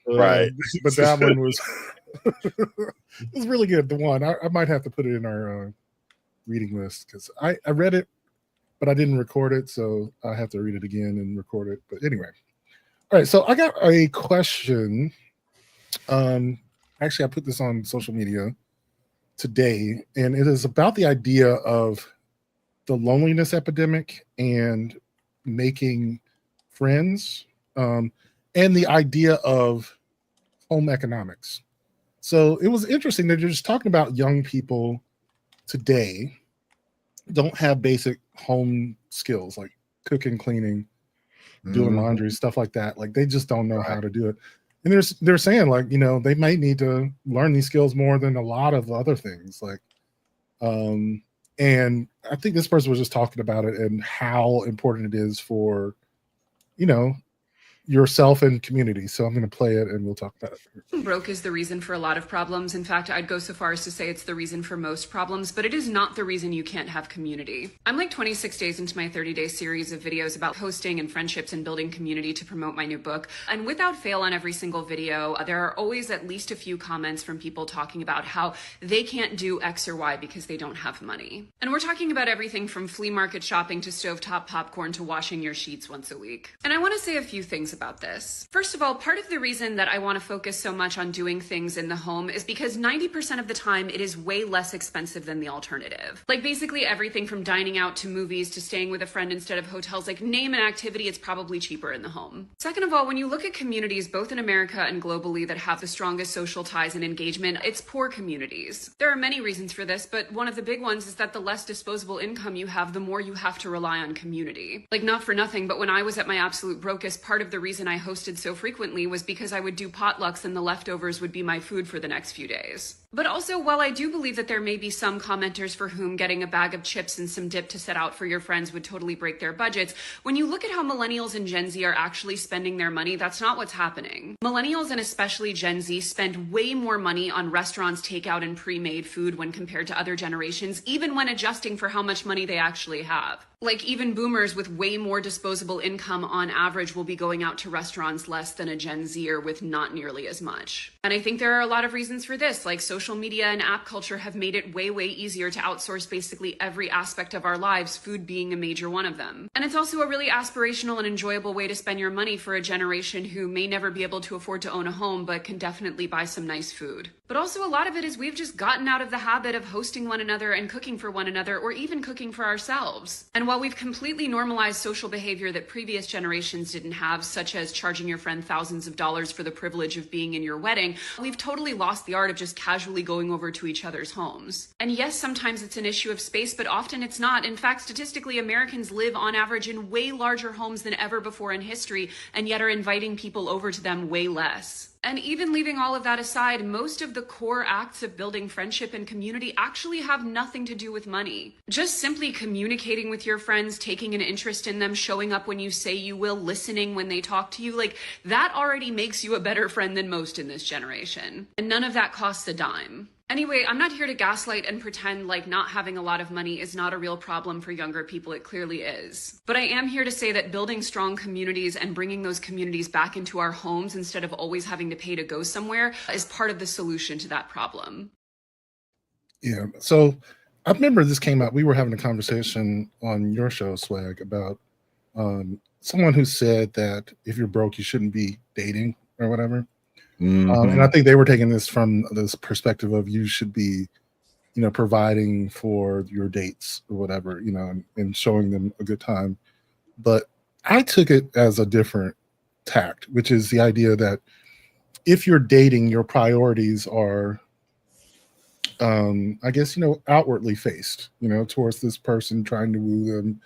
Right? But that one was it was really good. The one I might have to put it in our reading list because I read it, but I didn't record it, so I have to read it again and record it. But anyway. All right, so I got a question. Actually, I put this on social media today, and it is about the idea of the loneliness epidemic and making friends, and the idea of home economics. So it was interesting that you're just talking about young people today don't have basic home skills like cooking, cleaning, doing laundry, stuff like that. Like they just don't know how to do it. And they're saying like, they might need to learn these skills more than a lot of other things. Like, and I think this person was just talking about it and how important it is for, yourself and community. So I'm going to play it and we'll talk about it. Broke is the reason for a lot of problems. In fact, I'd go so far as to say it's the reason for most problems, but it is not the reason you can't have community. I'm like 26 days into my 30-day series of videos about hosting and friendships and building community to promote my new book. And without fail on every single video, there are always at least a few comments from people talking about how they can't do X or Y because they don't have money. And we're talking about everything from flea market shopping to stovetop popcorn to washing your sheets once a week. And I want to say a few things about this. First of all, part of the reason that I want to focus so much on doing things in the home is because 90% of the time it is way less expensive than the alternative. Like basically everything from dining out to movies to staying with a friend instead of hotels, like name an activity, it's probably cheaper in the home. Second of all, when you look at communities both in America and globally that have the strongest social ties and engagement, it's poor communities. There are many reasons for this, but one of the big ones is that the less disposable income you have, the more you have to rely on community. Like not for nothing, but when I was at my absolute brokest, part of the reason I hosted so frequently was because I would do potlucks and the leftovers would be my food for the next few days. But also, while I do believe that there may be some commenters for whom getting a bag of chips and some dip to set out for your friends would totally break their budgets, when you look at how millennials and Gen Z are actually spending their money, that's not what's happening. Millennials and especially Gen Z spend way more money on restaurants, takeout, and pre-made food when compared to other generations, even when adjusting for how much money they actually have. Like even boomers with way more disposable income on average will be going out to restaurants less than a Gen Zer with not nearly as much. And I think there are a lot of reasons for this, like social media and app culture have made it way easier to outsource basically every aspect of our lives, food being a major one of them. And it's also a really aspirational and enjoyable way to spend your money for a generation who may never be able to afford to own a home, but can definitely buy some nice food. But also a lot of it is we've just gotten out of the habit of hosting one another and cooking for one another, or even cooking for ourselves. And while we've completely normalized social behavior that previous generations didn't have, such as charging your friend thousands of dollars for the privilege of being in your wedding, we've totally lost the art of just casually going over to each other's homes. And yes, sometimes it's an issue of space, but often it's not. In fact, statistically, Americans live on average in way larger homes than ever before in history, and yet are inviting people over to them way less. And even leaving all of that aside, most of the core acts of building friendship and community actually have nothing to do with money. Just simply communicating with your friends, taking an interest in them, showing up when you say you will, listening when they talk to you, like that already makes you a better friend than most in this generation. And none of that costs a dime. Anyway, I'm not here to gaslight and pretend like not having a lot of money is not a real problem for younger people. It clearly is. But I am here to say that building strong communities and bringing those communities back into our homes instead of always having to pay to go somewhere is part of the solution to that problem. Yeah. So I remember this came out. We were having a conversation on your show, Swag, about someone who said that if you're broke, you shouldn't be dating or whatever. And I think they were taking this from this perspective of you should be, providing for your dates or whatever, and showing them a good time. But I took it as a different tact, which is the idea that if you're dating, your priorities are, I guess, outwardly faced, towards this person, trying to woo them,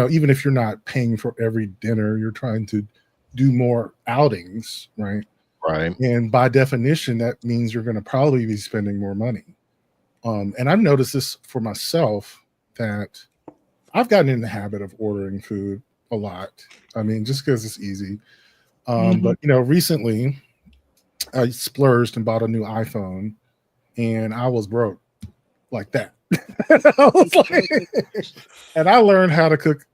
even if you're not paying for every dinner, you're trying to do more outings, right? Right. And by definition, that means you're going to probably be spending more money. And I've noticed this for myself that I've gotten in the habit of ordering food a lot. I mean, just because it's easy. But, recently I splurged and bought a new iPhone and I was broke like that. I was like, and I learned how to cook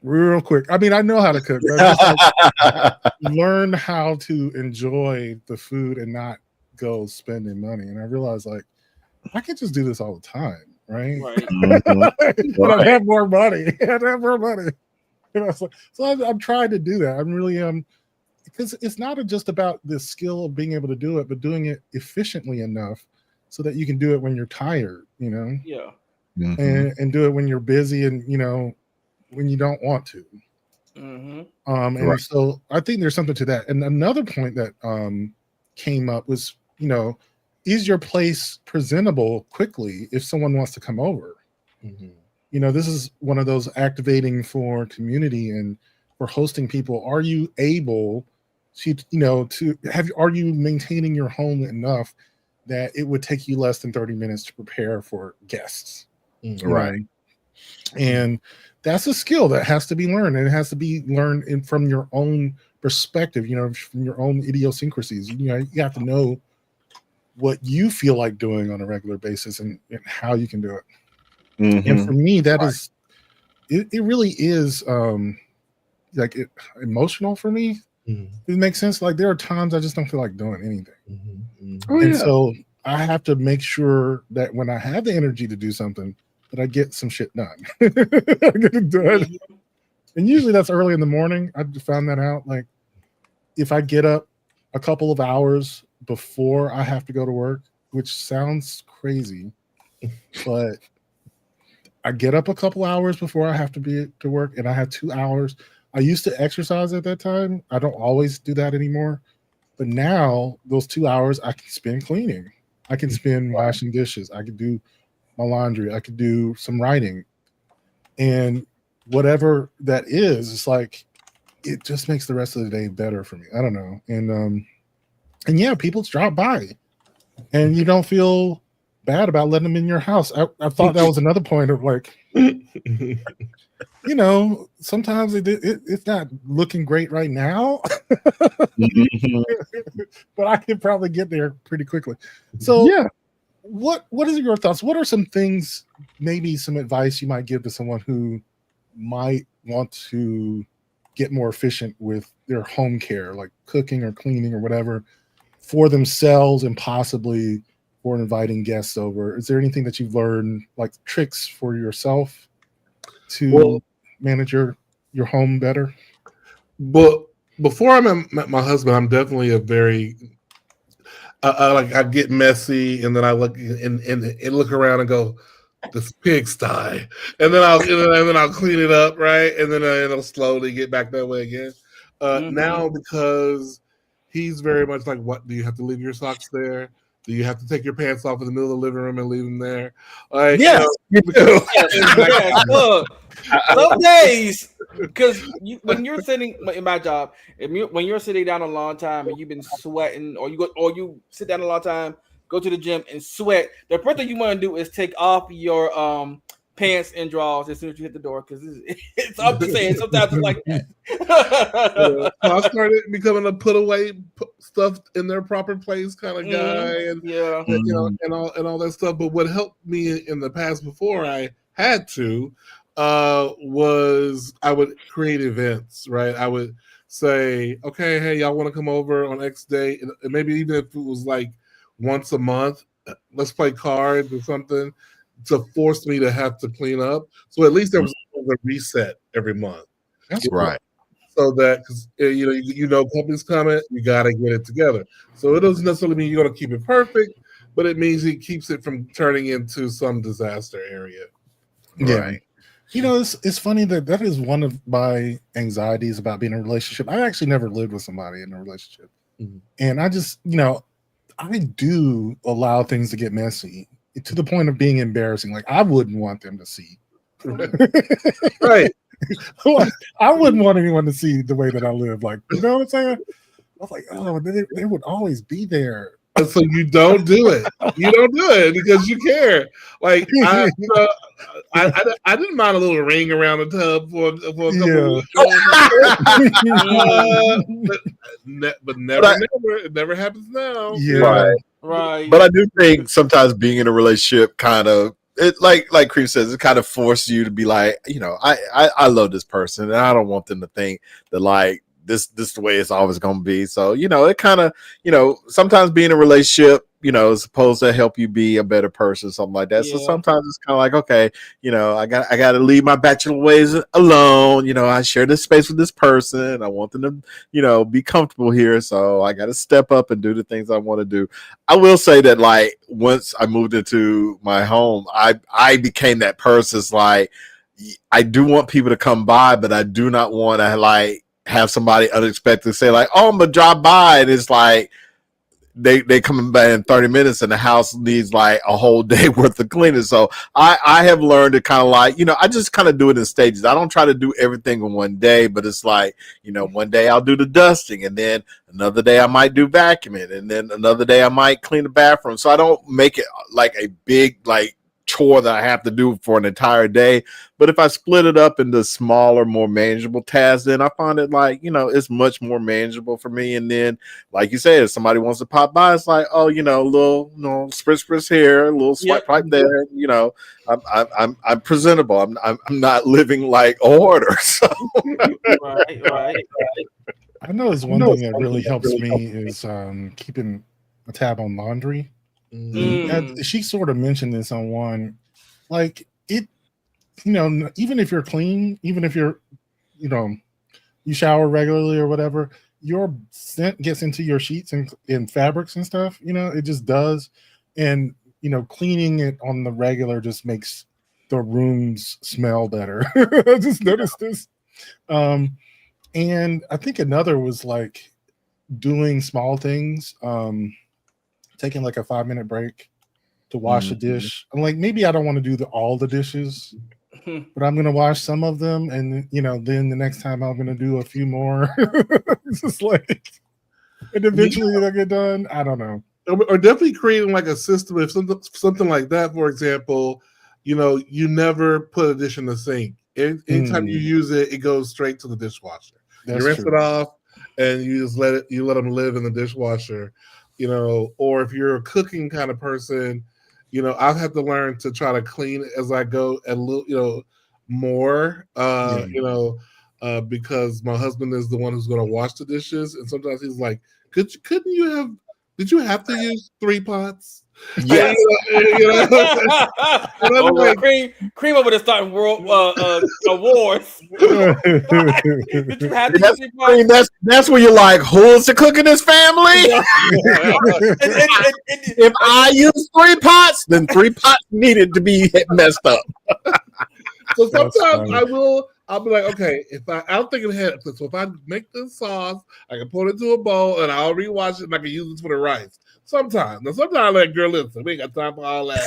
real quick. I mean, I know how to cook, but just learn how to enjoy the food and not go spending money. And I realized, like, I can just do this all the time, right? But I have more money. I have more money. So I'm trying to do that. I'm really because it's not just about the skill of being able to do it, but doing it efficiently enough so that you can do it when you're tired, Yeah. and do it when you're busy and when you don't want to. And Right. so I think there's something to that. And another point that came up was, is your place presentable quickly if someone wants to come over? This is one of those activating for community and for hosting people. Are you able are you maintaining your home enough that it would take you less than 30 minutes to prepare for guests? Right. And that's a skill that has to be learned, and it has to be learned from your own perspective, from your own idiosyncrasies. You have to know what you feel like doing on a regular basis and how you can do it. And for me, that is, it really is emotional for me. It makes sense. Like, there are times I just don't feel like doing anything. So I have to make sure that when I have the energy to do something, that I get some shit done. I get it done. And usually that's early in the morning. I found that out. Like, if I get up a couple of hours before I have to go to work, which sounds crazy, but I get up a couple hours before I have to be to work, and I have 2 hours. I used to exercise at that time. I don't always do that anymore. But now those 2 hours I can spend cleaning. I can spend washing dishes. I could do my laundry. I could do some writing. And whatever that is, it's like, it just makes the rest of the day better for me. I don't know. And yeah, people drop by and you don't feel bad about letting them in your house. I thought that was another point of like, sometimes it's not looking great right now, but I could probably get there pretty quickly. So Yeah. What is your thoughts? What are some things, maybe some advice you might give to someone who might want to get more efficient with their home care, like cooking or cleaning or whatever, for themselves and possibly for inviting guests over? Is there anything that you've learned, like tricks for yourself to manage your home better? But before I met my husband, I'm definitely a very I get messy, and then I look and look around and go, this pigsty, and then I'll clean it up, right, and then it'll slowly get back that way again. Now, because he's very much like, what, do you have to leave your socks there? Do you have to take your pants off in the middle of the living room and leave them there? Like, Yes, you do. Yes, look, some days, because when you're sitting in my job, when you're sitting down a long time and you've been sweating, or you sit down a long time, go to the gym and sweat, the first thing you want to do is take off your pants and drawers as soon as you hit the door, because it's I'm just saying, sometimes it's like that. So I started becoming a put away stuff in their proper place kind of guy, and and all that stuff. But what helped me in the past before I had to was I would create events, right? I would say, okay, hey, y'all want to come over on X day, and maybe even if it was like once a month, let's play cards or something, to force me to have to clean up. So at least there was a reset every month. That's right. So that, because company's coming, you got to get it together. So it doesn't necessarily mean you're going to keep it perfect, but it means it keeps it from turning into some disaster area. Yeah. Right. It's funny that is one of my anxieties about being in a relationship. I actually never lived with somebody in a relationship. And I just, I do allow things to get messy to the point of being embarrassing. Like, I wouldn't want them to see. Right. I wouldn't want anyone to see the way that I live. Like, you know what I'm saying? I was like, oh, they would always be there. And so you don't do it. You don't do it because you care. Like, I didn't mind a little ring around the tub for a couple of but never, it never happens now. Yeah. Right. But I do think sometimes being in a relationship kind of, it like Cream says, it kind of forces you to be like, I love this person, and I don't want them to think that like this is the way it's always going to be. So, it kind of, sometimes being in a relationship, is supposed to help you be a better person, something like that. So sometimes it's kind of like, okay, I got to leave my bachelor ways alone. I share this space with this person. I want them to, be comfortable here. So I got to step up and do the things I want to do. I will say that, like, once I moved into my home, I became that person. It's like, I do want people to come by, but I do not want to, like, have somebody unexpected say, like, oh, I'm gonna drop by, and it's like they coming back in 30 minutes and the house needs like a whole day worth of cleaning. So I have learned to kind of like, I just kind of do it in stages. I don't try to do everything in one day, but it's like, one day I'll do the dusting, and then another day I might do vacuuming, and then another day I might clean the bathroom. So I don't make it like a big, like, chore that I have to do for an entire day. But if I split it up into smaller, more manageable tasks, then I find it like, it's much more manageable for me. And then, like you said, if somebody wants to pop by, it's like, oh, little, spritz here, a little swipe right there. I'm presentable. I'm not living like a hoarder. So. Right. I know it's one thing that really helps me is keeping a tab on laundry. And she sort of mentioned this on one, like, it, even if you're clean, even if you're, you shower regularly or whatever, your scent gets into your sheets and fabrics and stuff, it just does. And, cleaning it on the regular just makes the rooms smell better. I just noticed this. And I think another was like doing small things, taking like a 5-minute break to wash a dish. I'm like, maybe I don't want to do all the dishes, but I'm going to wash some of them. And, then the next time I'm going to do a few more. It's just like, and eventually they'll get done. I don't know. Or definitely creating like a system. If something like that, for example, you never put a dish in the sink. Anytime you use it, it goes straight to the dishwasher. That's you rinse true. it off and you just let them live in the dishwasher. Or if you're a cooking kind of person, I'll have to learn to try to clean as I go a little, more, because my husband is the one who's going to wash the dishes. And sometimes he's like, did you have to use 3 pots? Yes. Like, cream over the starting world awards. Did you have to that's where you're like, who's the cook in this family? If I use 3 pots, then 3 pots needed to be messed up. So sometimes I'll be like, okay, I'm thinking ahead. So if I make this sauce, I can put it into a bowl and I'll rewash it and I can use it for the rice. Sometimes I'm like, girl, listen, we ain't got time for all that.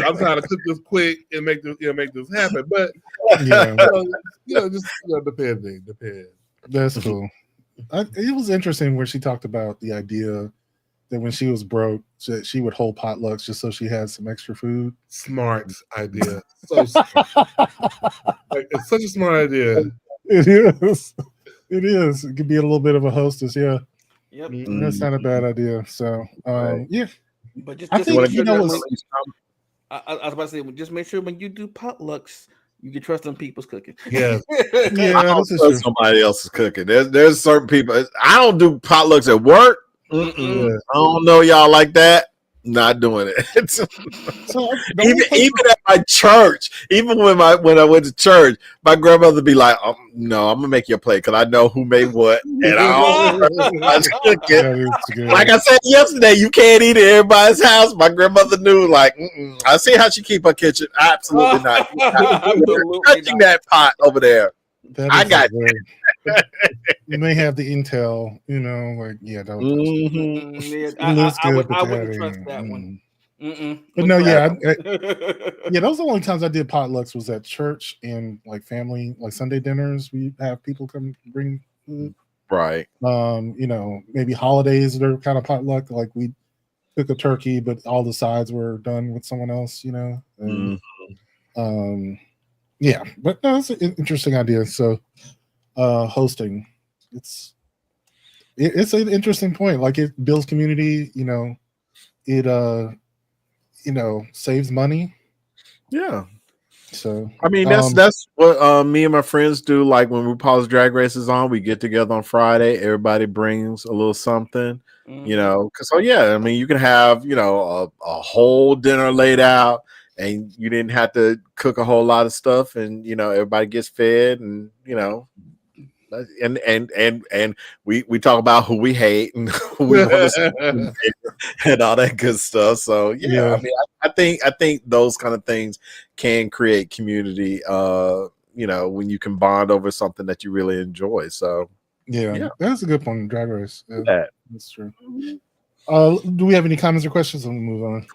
I'm trying to cook this quick and make this happen. But depending. That's cool. It was interesting when she talked about the idea that when she was broke, that she would hold potlucks just so she had some extra food. Smart idea. So smart. Like, it's such a smart idea. It is. It is. It could be a little bit of a hostess. Yeah. Yep. That's not a bad idea. So, yeah. But just I think, make sure I I was about to say, just make sure when you do potlucks, you can trust them people's cooking. Yeah. I don't trust somebody else's cooking. There's certain people. I don't do potlucks at work. I don't know y'all like that. Not doing it. So even at my church, even when I went to church, my grandmother would be like, "No, I'm gonna make you a plate because I know who made what." And like I said yesterday, you can't eat at everybody's house. My grandmother knew. Like, I see how she keep her kitchen. Absolutely not. Absolutely touching that pot over there. I got you may have the intel, like, yeah, don't I wouldn't trust that one. But no, yeah, those are the only times I did potlucks was at church and like family, like Sunday dinners. We have people come bring food, right? Maybe holidays they're kind of potluck. Like we cook a turkey, but all the sides were done with someone else. Yeah, but no, it's an interesting idea. So, hosting, it's an interesting point. Like it builds community. It saves money. Yeah, So I mean, that's what me and my friends do. Like when RuPaul's Drag Race is on, we get together on Friday. Everybody brings a little something, you know. So yeah, I mean, you can have a whole dinner laid out, and you didn't have to cook a whole lot of stuff, and everybody gets fed, and and we talk about who we hate and who we want to see and all that good stuff. So yeah, I mean, I think those kind of things can create community. When you can bond over something that you really enjoy. So yeah. That's a good point. Drag Race. Yeah. That's true. Do we have any comments or questions? We'll move on.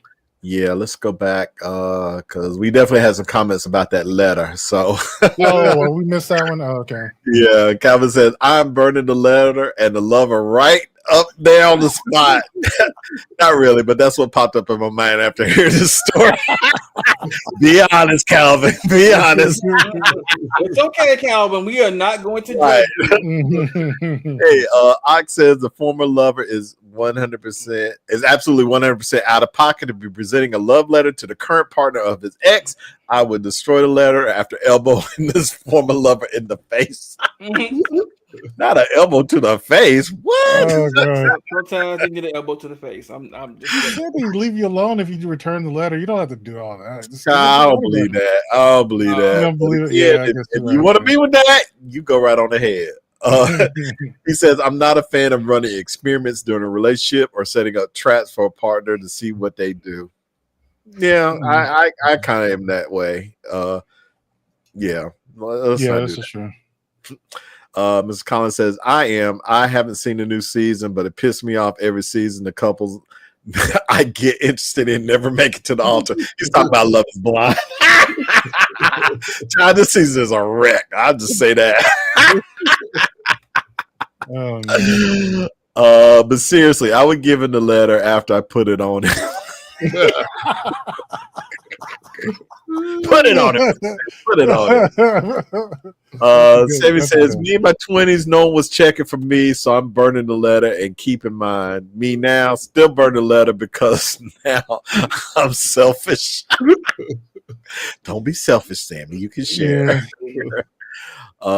Yeah, let's go back because we definitely had some comments about that letter. So well, we missed that one. Oh, okay. Yeah, Calvin says, I'm burning the letter and the lover right up there on the spot. Not really, but that's what popped up in my mind after hearing this story. Be honest, Calvin. Be honest. It's okay, Calvin. We are not going to judge you. Hey, Ox says the former lover is 100% is absolutely 100% out of pocket to be presenting a love letter to the current partner of his ex. I would destroy the letter after elbowing this former lover in the face. Not an elbow to the face. What? Oh, God. Sometimes you get an elbow to the face. I'm just Can't they leave you alone if you return the letter? You don't have to do all that. I don't believe that. I don't believe that. You don't believe it? Yeah, I guess if you're you right. want to be with that, you go right on ahead. He says, I'm not a fan of running experiments during a relationship or setting up traps for a partner to see what they do. Yeah, I kind of am that way. Yeah. Let's not that's do for sure. Mr. Collins says, I haven't seen the new season, but it pissed me off every season. The couples I get interested in never make it to the altar. He's talking about Love is Blind. Child, this season is a wreck. I'll just say that. Oh, man. But seriously, I would give him the letter after I put it on him. Put it on him. Put it on him. Sammy says, me in my 20s, no one was checking for me, so I'm burning the letter. And keep in mind, me now still burn the letter because now I'm selfish. Don't be selfish, Sammy. You can share.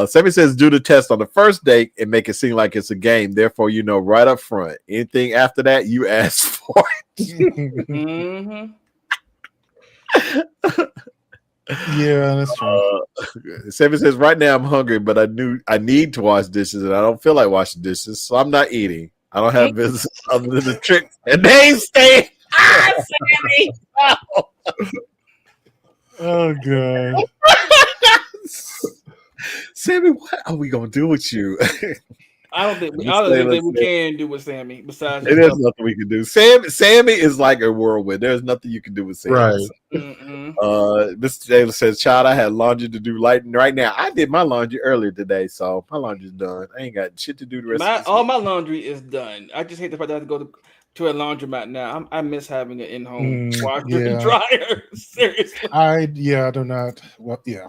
Sammy says, do the test on the first date and make it seem like it's a game. Therefore, right up front. Anything after that, you ask for it. Yeah, that's true. Sammy says, right now I'm hungry, but I need to wash dishes and I don't feel like washing dishes, so I'm not eating. I don't have business other than the trick and name stay. Sammy. Oh, God. Sammy, what are we gonna do with you? I don't think we can do with Sammy. Besides, there's nothing we can do. Sammy is like a whirlwind. There's nothing you can do with Sammy. Right. Mr. Taylor says, "Child, I had laundry to do right now. I did my laundry earlier today, so my laundry's done. I ain't got shit to do the rest of all my laundry is done. I just hate the fact that I have to go to a laundromat now. I miss having an in-home washer and dryer. Seriously, I do not. Well, yeah.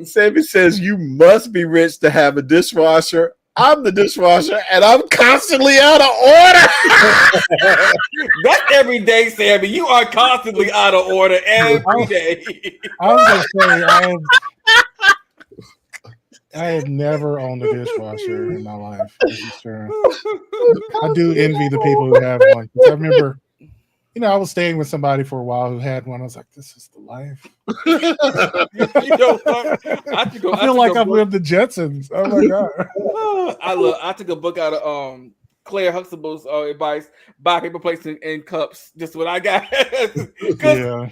Sammy says, you must be rich to have a dishwasher. I'm the dishwasher, and I'm constantly out of order. That's every day, Sammy. You are constantly out of order every day. I was going to say, I have never owned a dishwasher in my life. This is true. I do envy the people who have one. I remember, I was staying with somebody for a while who had one. I was like, this is the life. I feel like I've lived the Jetsons. Oh, my God. I took a book out of Claire Huxtable's advice: buy paper plates and cups. Just what I got. Yeah.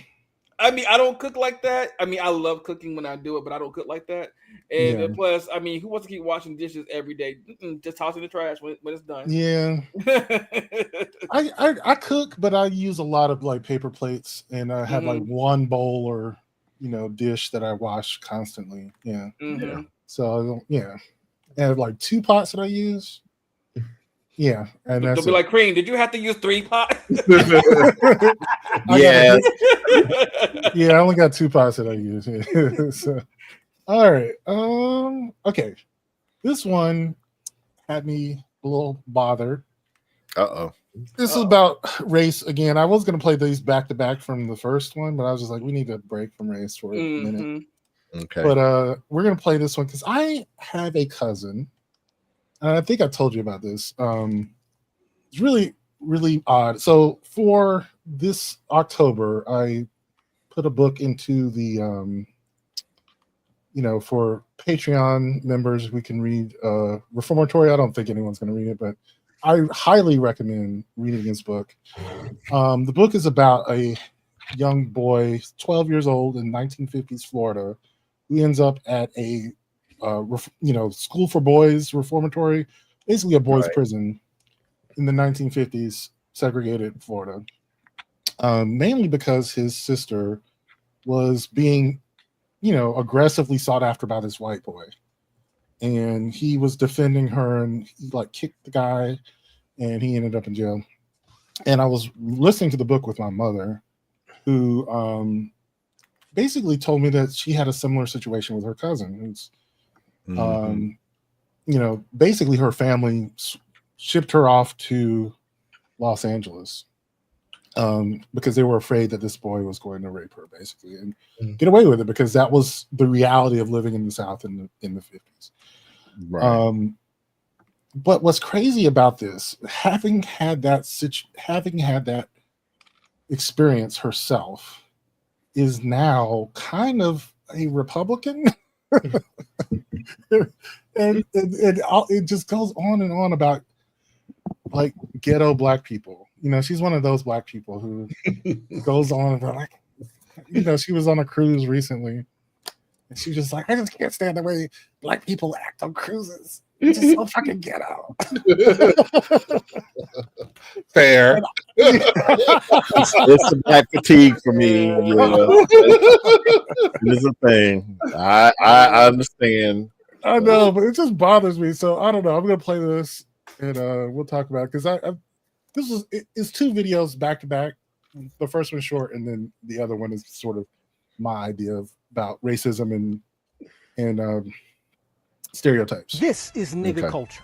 I mean, I don't cook like that. I mean, I love cooking when I do it, but I don't cook like that. And plus, I mean, who wants to keep washing dishes every day? Just toss in the trash when it's done. Yeah. I cook, but I use a lot of like paper plates, and I have like one bowl or dish that I wash constantly. Yeah. Mm-hmm. So I have like 2 pots that I use. Yeah, and don't be like, Cream, did you have to use 3 pots? Yeah. I only got 2 pots that I use. So, all right. Okay. This one had me a little bothered. This is about race again. I was going to play these back to back from the first one, but I was just like, we need a break from race for a minute. Okay. But we're gonna play this one because I have a cousin. And I think I told you about this. It's really, really odd. So for this October, I put a book into the for Patreon members, we can read Reformatory. I don't think anyone's going to read it, but I highly recommend reading this book. The book is about a young boy, 12 years old in 1950s Florida, who ends up at a school for boys reformatory, basically a boys' prison in the 1950s, segregated Florida, mainly because his sister was being aggressively sought after by this white boy, and he was defending her, and he like kicked the guy, and he ended up in jail. And I was listening to the book with my mother, who basically told me that she had a similar situation with her cousin, who's basically her family shipped her off to Los Angeles because they were afraid that this boy was going to rape her, basically, and get away with it, because that was the reality of living in the South in the 50s. Right. But what's crazy about this, having had that experience herself, is now kind of a Republican. and it just goes on and on about like ghetto black people. She's one of those black people who goes on about, like, she was on a cruise recently, and she was just like, I just can't stand the way black people act on cruises. It's just so fucking ghetto. Fair. It's a black fatigue for me. Yeah, it's a thing. I understand. I know, but it just bothers me. So I don't know. I'm gonna play this, and we'll talk about it, because it's two videos back to back. The first one's short, and then the other one is sort of my idea about racism and stereotypes. This is nigga culture.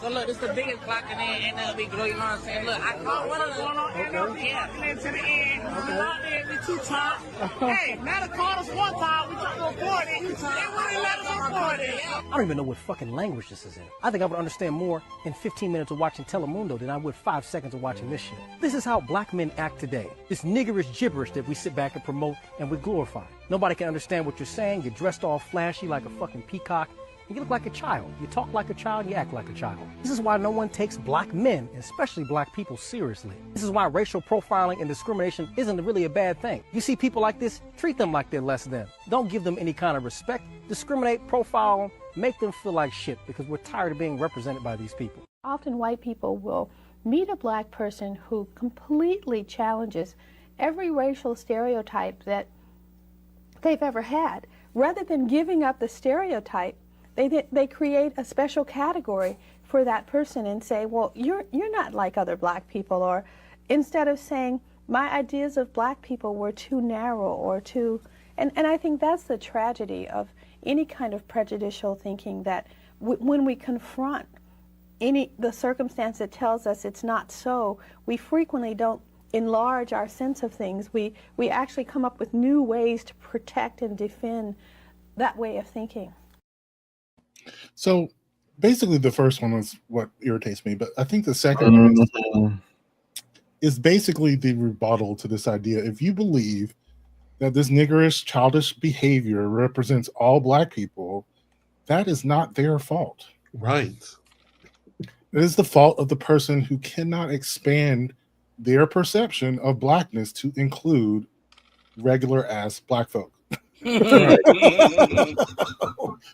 So look, this is the biggest block in there, and we grow, you know what I'm saying? Look, I caught one of them going on and to the end. We out there, we too top. Hey, Matter called us one time, we tried to avoid it. They wouldn't let us avoid it. I don't even know what fucking language this is in. I think I would understand more in 15 minutes of watching Telemundo than I would 5 seconds of watching this shit. This is how black men act today. This niggerish gibberish that we sit back and promote and we glorify. Nobody can understand what you're saying. You're dressed all flashy like a fucking peacock. You look like a child. You talk like a child. You act like a child. This is why no one takes black men, especially black people, seriously. This is why racial profiling and discrimination isn't really a bad thing. You see people like this, treat them like they're less than. Don't give them any kind of respect. Discriminate, profile them, make them feel like shit, because we're tired of being represented by these people. Often white people will meet a black person who completely challenges every racial stereotype that they've ever had. Rather than giving up the stereotype, they create a special category for that person and say, well, you're not like other black people, or instead of saying my ideas of black people were too narrow or too, and I think that's the tragedy of any kind of prejudicial thinking, that when we confront the circumstance that tells us it's not so, we frequently don't enlarge our sense of things. We actually come up with new ways to protect and defend that way of thinking. So basically the first one was what irritates me, but I think the second one is basically the rebuttal to this idea. If you believe that this niggerish, childish behavior represents all black people, that is not their fault. Right. It is the fault of the person who cannot expand their perception of blackness to include regular ass black folk.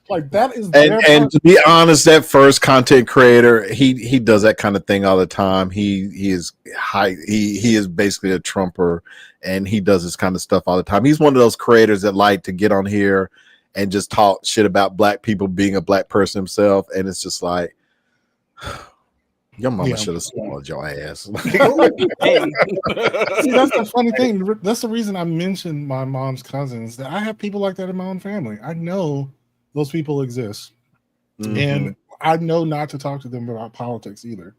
Like, that is and to be honest, that first content creator, he does that kind of thing all the time. He is basically a Trumper, and he does this kind of stuff all the time. He's one of those creators that like to get on here and just talk shit about black people being a black person himself, and it's just like, your mama should have swallowed your ass. See, that's the funny thing. That's the reason I mentioned my mom's cousins, that I have people like that in my own family. I know those people exist. And I know not to talk to them about politics either.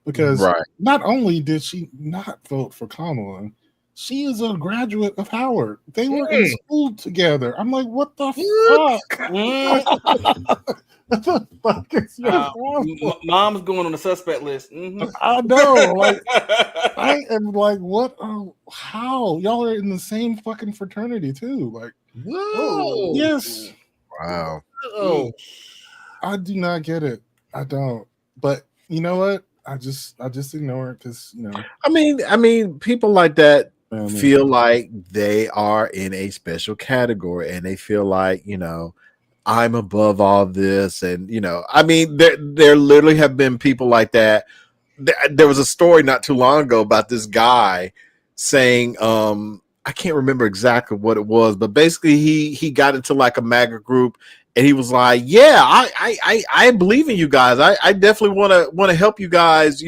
Because not only did she not vote for Kamala, She is a graduate of Howard. They were in school together. I'm like, what the fuck? What the fuck is your problem? Mom's going on the suspect list. I know. Like, I am like, what? How? Y'all are in the same fucking fraternity too. Like, whoa. Yes. Wow. Oh, I do not get it. I don't. But you know what? I just ignore it because I mean, people like that I mean, feel like they are in a special category, and they feel like I'm above all this, and I mean, there literally have been people like that. There was a story not too long ago about this guy saying, I can't remember exactly what it was, but basically he got into like a MAGA group, and he was like, "Yeah, I believe in you guys. I definitely want to help you guys,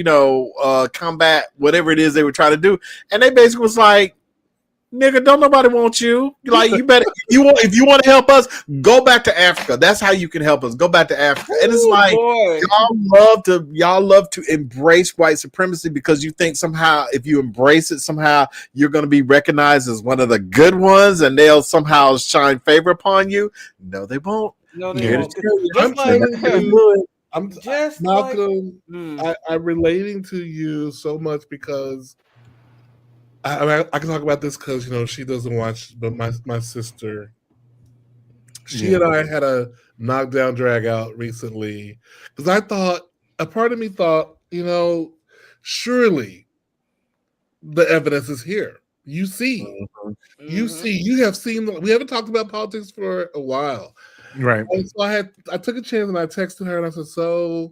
combat whatever it is they were trying to do." And they basically was like, "Nigga, don't nobody want you. Like, you better if you want to help us, go back to Africa. That's how you can help us. Go back to Africa." And it's like, y'all love to embrace white supremacy because you think somehow if you embrace it, somehow you're going to be recognized as one of the good ones, and they'll somehow shine favor upon you. No, they won't. No, they won't. Malcolm, I'm relating to you so much because I can talk about this because she doesn't watch, but my sister, she and I had a knockdown drag out recently because I thought a part of me thought, surely the evidence is here. You see, you have seen. We haven't talked about politics for a while, right? And so I took a chance and I texted her and I said, "So,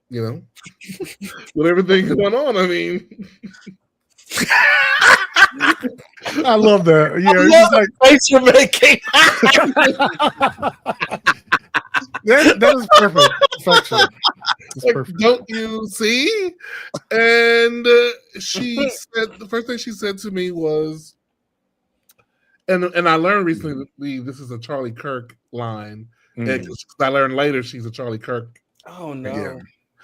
with everything going on, I mean." I love that. Yeah, I love the face you're making. that is perfect. Perfection. Like, perfect. Don't you see? And she said the first thing she said to me was, and I learned recently this is a Charlie Kirk line. And I learned later she's a Charlie Kirk. Oh no!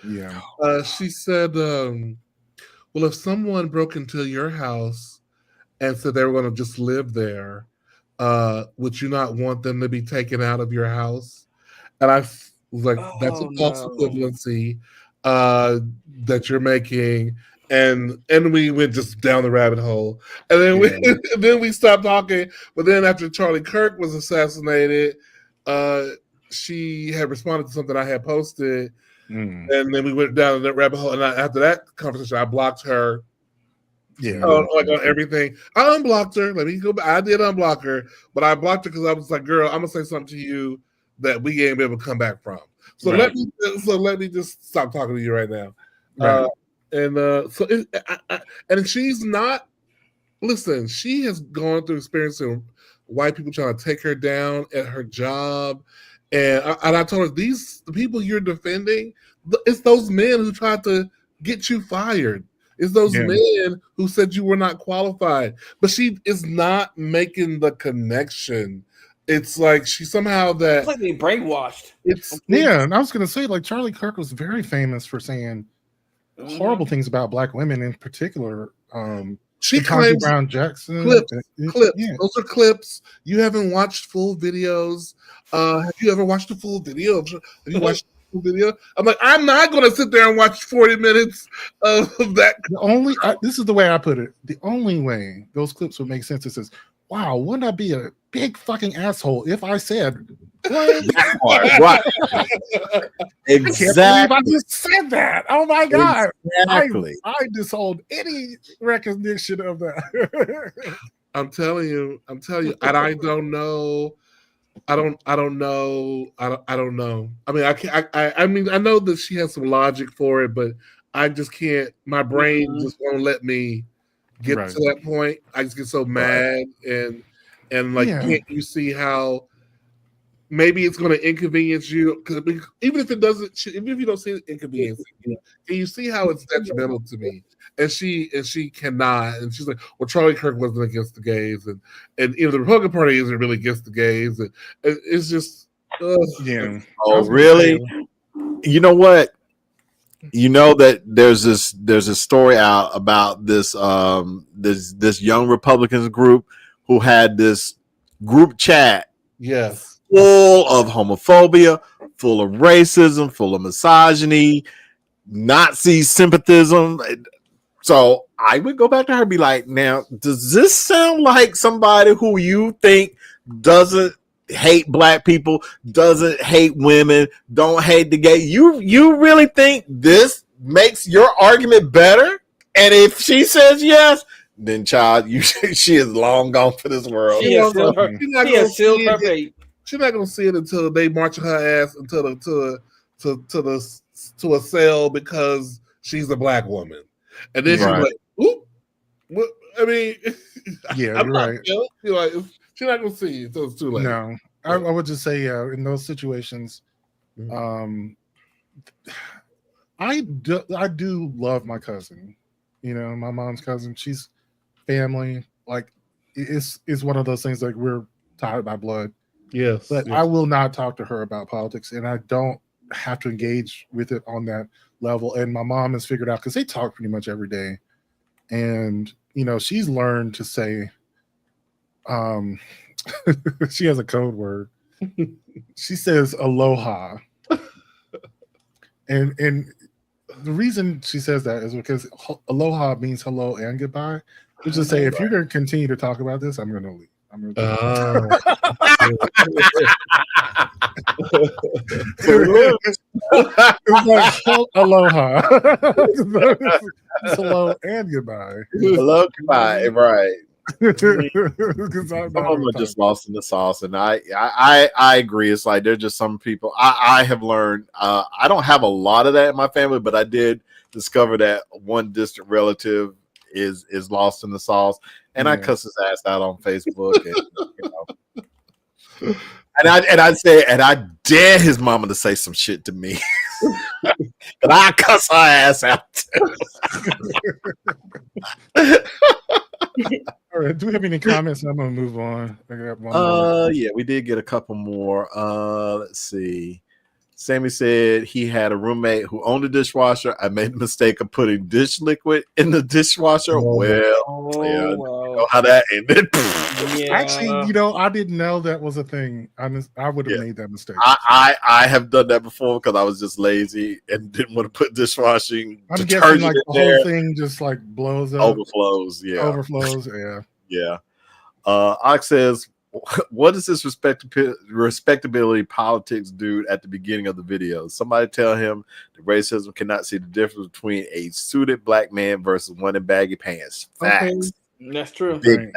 Yeah. She said, "Well, if someone broke into your house and said they were going to just live there, would you not want them to be taken out of your house?" And I was like, "That's a false equivalency that you're making." And we went just down the rabbit hole, and then we stopped talking. But then after Charlie Kirk was assassinated, she had responded to something I had posted, and then we went down that rabbit hole. And after that conversation, I blocked her. Yeah, like on everything. I unblocked her. Let me go back. I did unblock her, but I blocked her because I was like, "Girl, I'm gonna say something to you that we ain't be able to come back from." So let me just stop talking to you right now. Right. And she's not. Listen, she has gone through experiencing white people trying to take her down at her job, and I told her the people you're defending, it's those men who tried to get you fired. It's those men who said you were not qualified, but she is not making the connection. It's like she somehow that it's like they brainwashed. And I was gonna say, like, Charlie Kirk was very famous for saying horrible things about black women, in particular. She claims Brown Jackson clips. Those are clips. You haven't watched full videos. Have you ever watched a full video? Have you watched a full video? I'm like, I'm not going to sit there and watch 40 minutes of that. This is the way I put it. The only way those clips would make sense is, wow, wouldn't I be a big fucking asshole if I said, right? Exactly. I just said that. Oh my god! Exactly. I disowned any recognition of that. I'm telling you, and I don't know. I don't know. I don't know. I mean, I mean, I know that she has some logic for it, but I just can't. My brain just won't let me get to that point. I just get so mad and like, can't you see how maybe it's going to inconvenience you? Because even if it doesn't, even if you don't see the inconvenience, can you see how it's detrimental to me? And she cannot. And she's like, well, Charlie Kirk wasn't against the gays, and the Republican Party isn't really against the gays, and it's just Oh, really? You know what? You know that there's a story out about this young Republicans group who had this group chat Yes. full of homophobia, full of racism, full of misogyny, Nazi sympathism. So I would go back to her and be like, now, does this sound like somebody who you think doesn't hate black people, doesn't hate women, don't hate the gay? You really think this makes your argument better? And if she says yes, then child, she is long gone for this world. She has sealed her. She has sealed her fate. She's not gonna see it until they march her ass into to a cell because she's a black woman, and then she's like, "Oop, what?" I mean, yeah, you're right. You're like, she's not gonna see it until it's too late. No, I would just say, in those situations, I do love my cousin. You know, my mom's cousin. She's family. Like, it's one of those things like we're tied by blood. Yes, but I will not talk to her about politics, and I don't have to engage with it on that level. And my mom has figured out, because they talk pretty much every day, and you know, she's learned to say, she has a code word. She says aloha, and the reason she says that is because aloha means hello and goodbye. Which is say, if you're going to continue to talk about this, I'm going to leave. It's like aloha. It's hello and goodbye. Hello, goodbye. Right. Some of them are just lost in the sauce, and I agree. It's like there's just some people I have learned. I don't have a lot of that in my family, but I did discover that one distant relative is lost in the sauce, and I cuss his ass out on Facebook, and you know, and I dare his mama to say some shit to me, and I cuss her ass out too. All right. Do we have any comments? I'm gonna move on. I got one more. Yeah, we did get a couple more. Let's see. Sammy said he had a roommate who owned a dishwasher. I made the mistake of putting dish liquid in the dishwasher. You know how that ended. Yeah. Actually, you know, I didn't know that was a thing. I would have made that mistake. I have done that before because I was just lazy and didn't want to put dishwashing I'm detergent guessing like in the there. whole thing just like blows up. Overflows, yeah. Overflows, yeah. Yeah. Ox says, what is this respectability politics dude at the beginning of the video? Somebody tell him that racism cannot see the difference between a suited black man versus one in baggy pants. Facts. Okay. That's true. Big facts.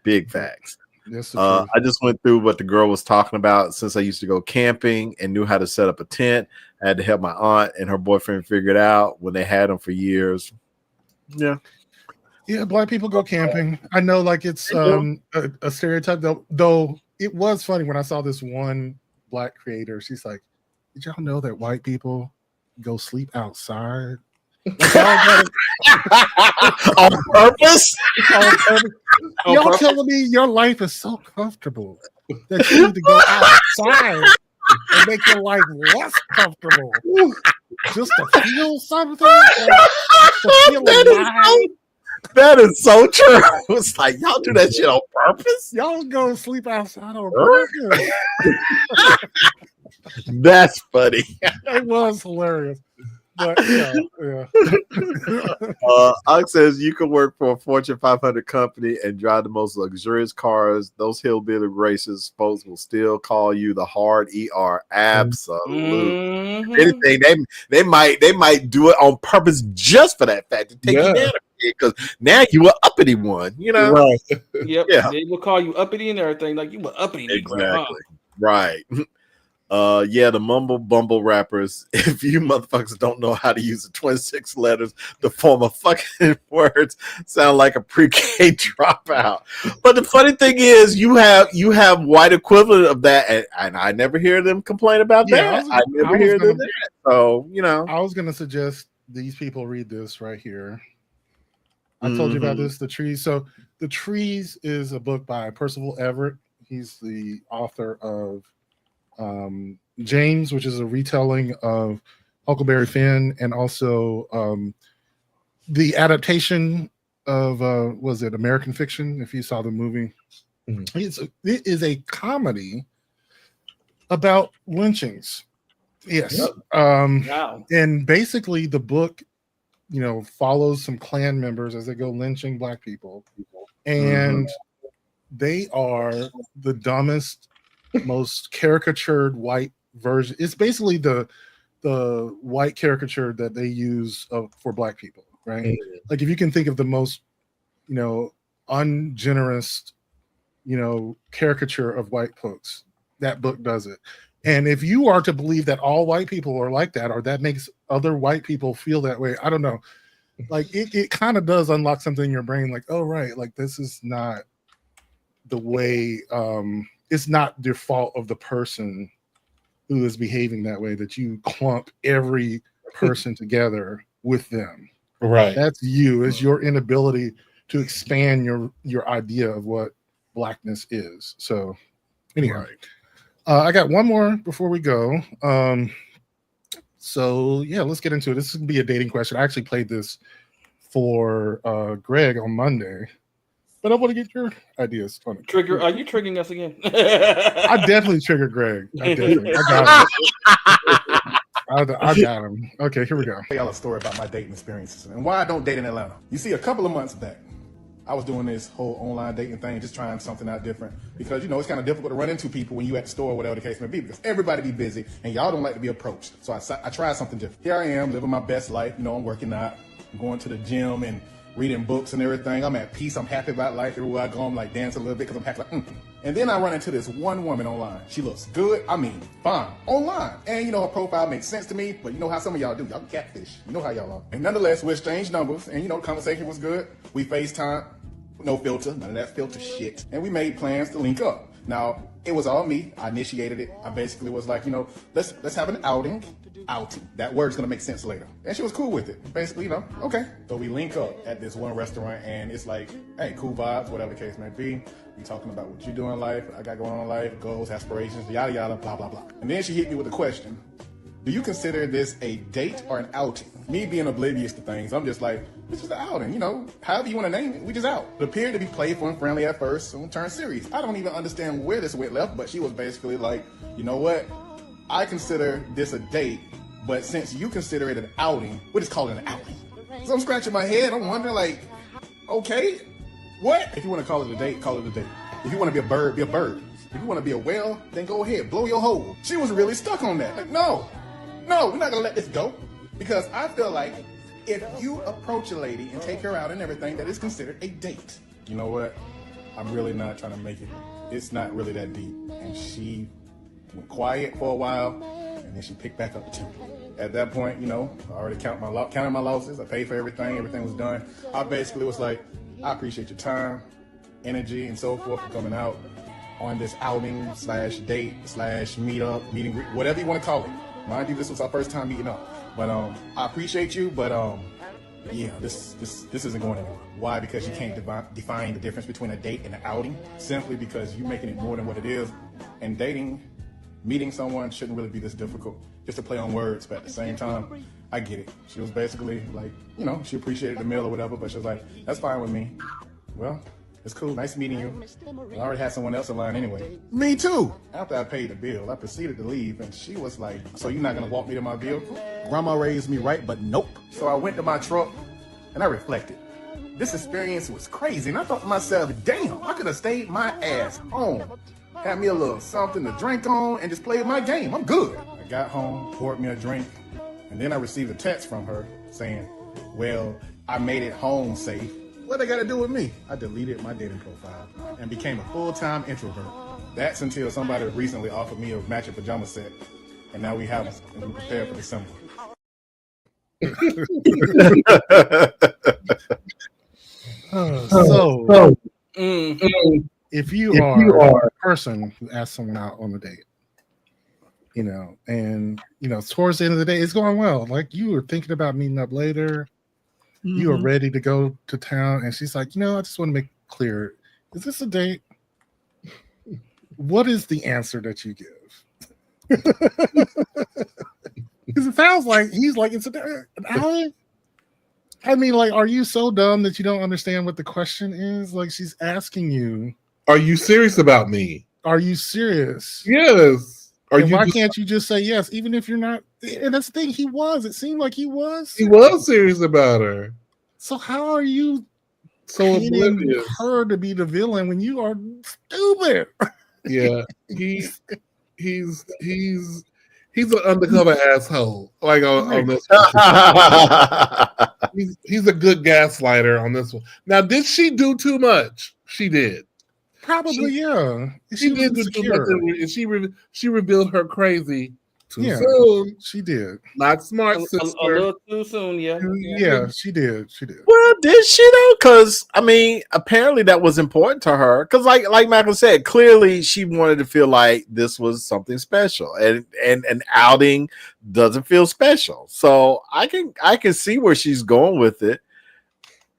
Big facts. I just went through what the girl was talking about. Since I used to go camping and knew how to set up a tent, I had to help my aunt and her boyfriend figure it out when they had them for years. Yeah. Yeah, black people go camping. I know, like it's a stereotype, though it was funny when I saw this one black creator. She's like, did y'all know that white people go sleep outside? Like, on purpose? Y'all telling me your life is so comfortable that you need to go outside and make your life less comfortable just to feel something? Like, to feel alive? That is so true. It's like y'all do that shit on purpose. Y'all go sleep outside on purpose. That's funny. It was hilarious. But yeah. Ox says you can work for a Fortune 500 company and drive the most luxurious cars. Those hillbilly racist folks will still call you the hard ER. Absolutely. Anything they might do it on purpose just for that fact to take you down because now you an uppity one. You know, right? Yep. Yeah. They will call you uppity and everything. Like you were uppity. Exactly. Right. Yeah, the mumble bumble rappers. If you motherfuckers don't know how to use the 26 letters to form a fucking words, sound like a pre-K dropout. But the funny thing is, you have white equivalent of that, and I never hear them complain about that. I never hear them that. So you know, I was gonna suggest these people read this right here. I told you about this, The Trees. So The Trees is a book by Percival Everett. He's the author of James, which is a retelling of Huckleberry Finn, and also the adaptation of was it American Fiction? If you saw the movie, it is a comedy about lynchings. Yes. Wow. And basically the book, follows some Klan members as they go lynching Black people. And they are the dumbest, most caricatured white version. It's basically the white caricature that they use for Black people, right? Like if you can think of the most, ungenerous, caricature of white folks, that book does it. And if you are to believe that all white people are like that, or that makes other white people feel that way, I don't know. Like it kind of does unlock something in your brain, like, oh right, like this is not the way, it's not the fault of the person who is behaving that way, that you clump every person together with them. Right. That's you. It's your inability to expand your idea of what Blackness is. So anyway, I got one more before we go. So yeah, let's get into it. This is gonna be a dating question. I actually played this for Greg on Monday, but I want to get your ideas on it. Trigger? Are you triggering us again? I definitely triggered Greg. I got him. I got him. Okay, here we go. Tell y'all a story about my dating experiences and why I don't date in Atlanta. You see, a couple of months back, I was doing this whole online dating thing, just trying something out different, because it's kind of difficult to run into people when you at the store or whatever the case may be, because everybody be busy and y'all don't like to be approached. So I tried something different. Here I am living my best life. I'm working out, I'm going to the gym and reading books and everything. I'm at peace. I'm happy about life. Everywhere I go, I'm like dancing a little bit because I'm happy. And then I run into this one woman online. She looks good. I mean, fine. Online. And her profile makes sense to me, but you know how some of y'all do. Y'all catfish. You know how y'all are. And nonetheless, we exchanged numbers, and the conversation was good. We FaceTime. No filter, none of that filter shit. And we made plans to link up. Now, it was all me. I initiated it. I basically was like, let's have an outing. That word's gonna make sense later. And she was cool with it. Basically, okay. So we link up at this one restaurant, and it's like, hey, cool vibes, whatever the case may be. We talking about what you do in life, I got going on in life, goals, aspirations, yada yada, blah blah blah. And then she hit me with a question. Do you consider this a date or an outing? Me being oblivious to things, I'm just like, it's just an outing, however you want to name it, we just out. It appeared to be playful and friendly at first, soon turned serious. I don't even understand where this went left, but she was basically like, you know what? I consider this a date, but since you consider it an outing, we'll just call it an outing. So I'm scratching my head, I'm wondering like, okay, what? If you want to call it a date, call it a date. If you want to be a bird, be a bird. If you want to be a whale, then go ahead, blow your hole. She was really stuck on that. Like, no, we're not gonna let this go. Because I feel like if you approach a lady and take her out and everything, that is considered a date. You know what? I'm really not trying to make it. It's not really that deep. And she went quiet for a while, and then she picked back up the tempo. At that point, I already counted my losses. I paid for everything. Everything was done. I basically was like, I appreciate your time, energy, and so forth for coming out on this outing / date / meet up, meet and greet, whatever you want to call it. Mind you, this was our first time meeting up. But I appreciate you, but yeah, this isn't going anywhere. Why? Because you can't define the difference between a date and an outing, simply because you're making it more than what it is. And meeting someone shouldn't really be this difficult, just to play on words, but at the same time, I get it. She was basically like, she appreciated the meal or whatever, but she was like, that's fine with me. Well, it's cool. Nice meeting you. I already had someone else in line anyway. Me too. After I paid the bill, I proceeded to leave, and she was like, so you're not going to walk me to my vehicle? Grandma raised me right, but nope. So I went to my truck, and I reflected. This experience was crazy, and I thought to myself, damn, I could have stayed my ass home. Had me a little something to drink on, and just played my game. I'm good. I got home, poured me a drink, and then I received a text from her saying, well, I made it home safe. What they got to do with me? I deleted my dating profile and became a full-time introvert. That's until somebody recently offered me a matching pajama set, and now we have them and we prepared for December. So, if you are a person who asks someone out on a date, and towards the end of the day, it's going well. Like you were thinking about meeting up later. You are ready to go to town, and she's like, I just want to make clear, is this a date? What is the answer that you give? Because it sounds like he's like, it's an outing. I mean, like, are you so dumb that you don't understand what the question is? Like, she's asking you, Are you serious about me? are you serious? Yes. And why can't you just say yes, even if you're not? And that's the thing, he was. It seemed like he was. He was serious about her. So how are you So painting oblivious. her to be the villain when you are stupid? Yeah. He's an undercover asshole. Like on this one. He's a good gaslighter on this one. Now, did she do too much? She did. Probably, yeah. She was did do too much, insecure. and she revealed her crazy too Yeah, soon. she did. Not smart, A sister. little too soon, yeah. Yeah, she did. She did. Well, did she though? Because I mean, apparently that was important to her. Because, like Michael said, clearly she wanted to feel like this was something special, and an outing doesn't feel special. So I can see where she's going with it.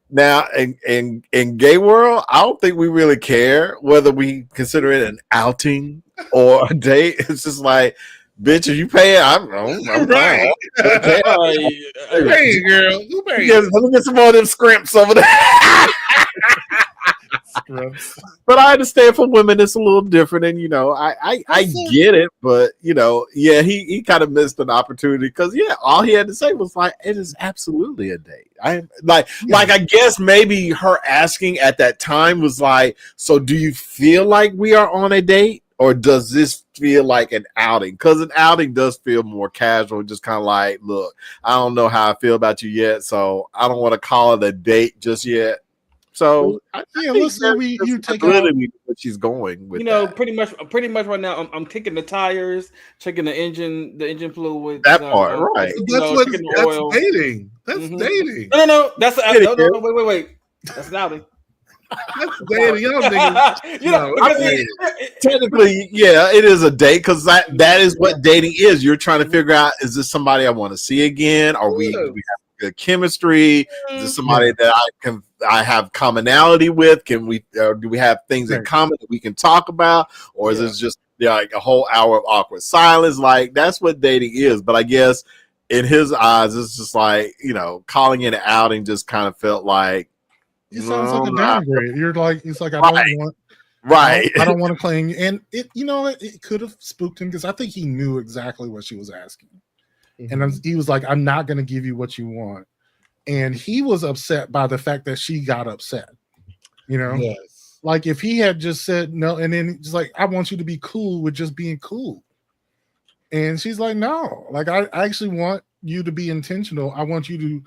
Now, in gay world, I don't think we really care whether we consider it an outing or a date. It's just like, bitch, if you pay it, I'm Right. Hey, girl, who paid? Yes, let me get some more of them scrimps over there. But I understand for women it's a little different, and I get it, but yeah, he kind of missed an opportunity because all he had to say was like, it is absolutely a date. I like I guess maybe her asking at that time was like, so do you feel like we are on a date, or does this feel like an outing? Because an outing does feel more casual, just kind of like, look, I don't know how I feel about you yet, so I don't want to call it a date just yet. So let's say you take really what she's going with. Pretty much right now, I'm kicking the tires, checking the engine fluid. That part, right? That's dating. That's dating. No, that's wait. That's an outing. That's dating. Y'all niggas. Technically, yeah, it is a date because that is what dating is. You're trying to figure out, is this somebody I want to see again? Are we have good chemistry? Is this somebody that I have commonality with? Can we do we have things in common that we can talk about, or is this just like a whole hour of awkward silence? Like, that's what dating is. But I guess in his eyes, it's just like, calling it an outing just kind of felt like it sounds like a downgrade. You're like, it's like, I don't want. Right. I don't want to claim, and it could have spooked him because I think he knew exactly what she was asking. And he was like, I'm not going to give you what you want. And he was upset by the fact that she got upset. Yes. Like if he had just said no, and then just like, I want you to be cool with just being cool. And she's like, no, like I actually want you to be intentional. I want you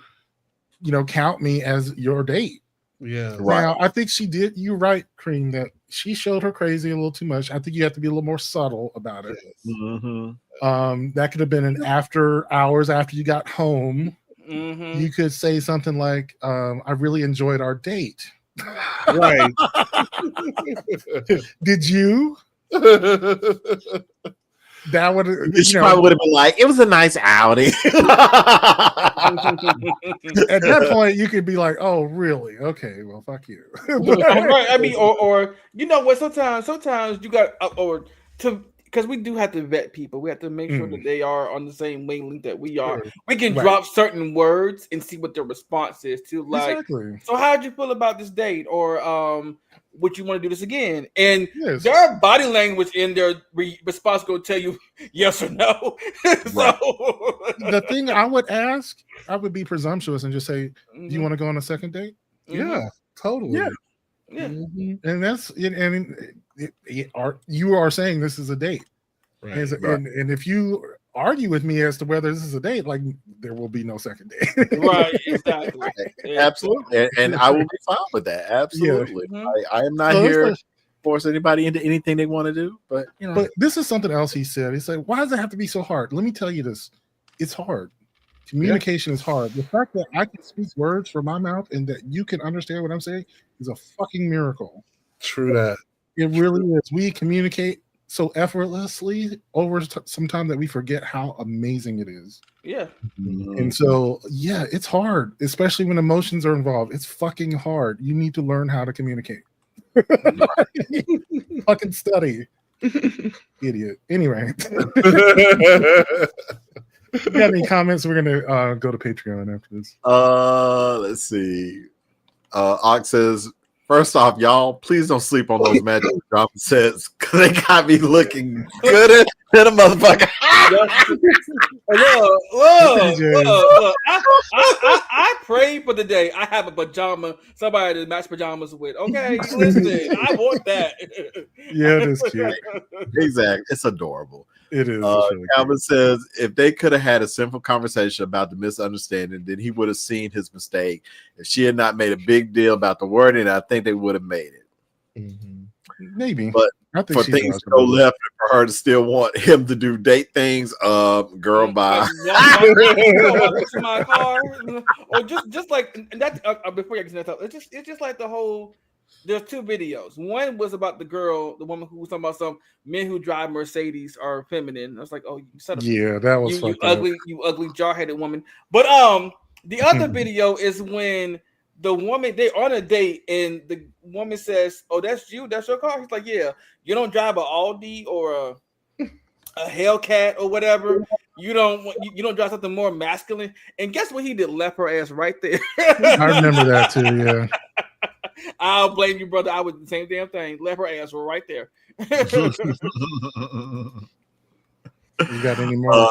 to, count me as your date. Yeah. Right. Now, I think she did. You're right, Cream, that she showed her crazy a little too much. I think you have to be a little more subtle about it. That could have been an after hours after you got home. You could say something like, I really enjoyed our date. Right. Did you? That would she probably would have been like, it was a nice outing. At that point, you could be like, oh, really? Okay, well, fuck you. Right. I mean, or what? Sometimes you got because we do have to vet people. We have to make sure that they are on the same wavelength that we are. Sure. We can drop certain words and see what their response is to. Like, so how'd you feel about this date? Or would you want to do this again? And their body language in their response will tell you yes or no. The thing I would ask, I would be presumptuous and just say, do you want to go on a second date? Yeah, totally. Yeah. And that's you are saying this is a date, right. And if you argue with me as to whether this is a date, like, there will be no second date. Right, exactly. Absolutely. And I will be fine with that. Absolutely. I am not here to force anybody into anything they want to do, but But this is something else he said. He said, why does it have to be so hard? Let me tell you this. It's hard. Communication is hard. The fact that I can speak words from my mouth and that you can understand what I'm saying is a fucking miracle. True that. It really is. We communicate so effortlessly over some time that we forget how amazing it is. Yeah. And so, it's hard, especially when emotions are involved. It's fucking hard. You need to learn how to communicate. Fucking study. Idiot. Anyway. You got any comments? We're gonna go to Patreon after this. Let's see. Ox says, first off, y'all, please don't sleep on those magic drama sets because they got me looking good than a motherfucker. Look. I pray for the day I have a pajama, somebody to match pajamas with. Okay, listen, I want that. Yeah, it is cute. Exactly. It's adorable. It is. Really Calvin says, if they could have had a simple conversation about the misunderstanding, then he would have seen his mistake. If she had not made a big deal about the wording, I think they would have made it. Maybe. But I think for things to go left and for her to still want him to do date things, girl, bye. To my car, or just like and that. Before you get to that, it's just like the whole. There's two videos. One was about the woman who was talking about some men who drive Mercedes are feminine. I was like, oh, you set up. Yeah, that was you ugly, you ugly jar-headed woman. But the other video is when the woman, they're on a date and the woman says, oh, that's your car. He's like, yeah, you don't drive an Audi or a Hellcat or whatever. You don't drive something more masculine. And guess what he did? Left her ass right there. I remember that too. Yeah. I'll blame you, brother. I would the same damn thing. Left her ass right there. You got any more?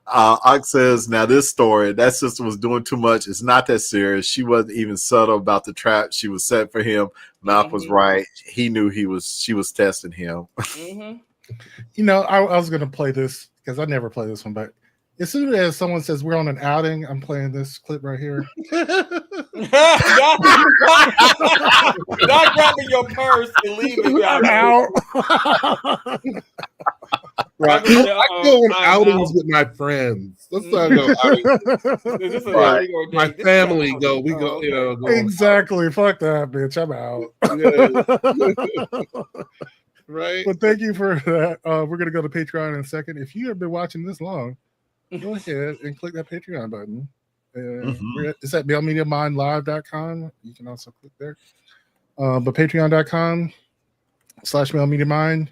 Ox says, now this story, that sister was doing too much. It's not that serious. She wasn't even subtle about the trap she was set for him. Mouth was right. He knew she was testing him. You know, I was going to play this because I never play this one, but as soon as someone says we're on an outing, I'm playing this clip right here. Not grabbing your purse and leaving. I'm out. Right. I go on outings with my friends. Let's not go outings. Right. My family go. We go. Go exactly. Fuck that, bitch. I'm out. Right. But thank you for that. We're gonna go to Patreon in a second. If you have been watching this long, go ahead and click that Patreon button. It's at mailmediamindlive.com. You can also click there. But patreon.com/mailmediamind.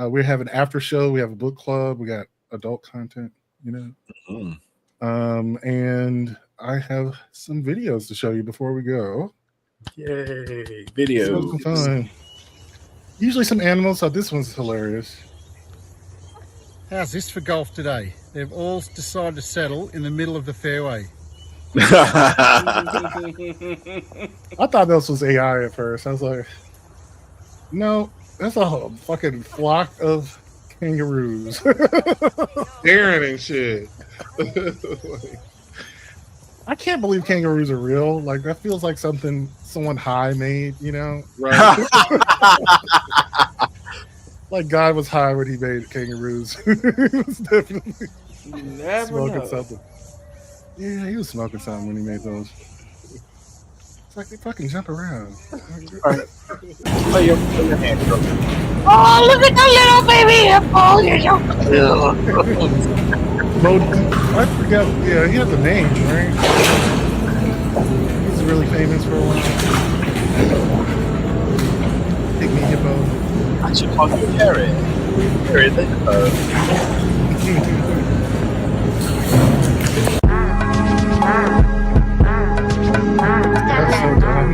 We have an after show. We have a book club. We got adult content, and I have some videos to show you before we go. Yay. Videos. Fun. Usually some animals. So this one's hilarious. How's this for golf today? They've all decided to settle in the middle of the fairway. I thought this was AI at first. I was like, no, that's a whole fucking flock of kangaroos. Staring and shit. I can't believe kangaroos are real. Like, that feels like something someone high made, Right. Like God was high when he made kangaroos. He was definitely smoking something. Yeah, he was smoking something when he made those. It's like they fucking jump around. Play your hand. Oh, look at the little baby apple. You're so I forgot. Yeah, he has a name, right? He's really famous for a while. Pygmy hippo. I should call you Harry. Harry the hippo. That's so dumb.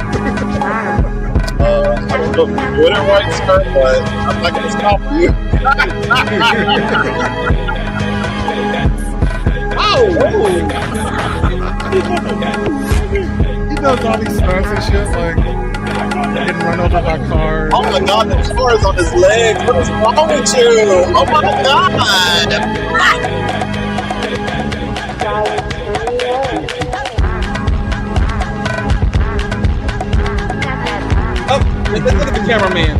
I don't know if you're doing it right, sir, but I'm not going to stop you. He does all these stunts and shit, like getting run over by cars. Oh my god, the car is on his leg. What is wrong with you? Oh my god. Oh, look at the cameraman.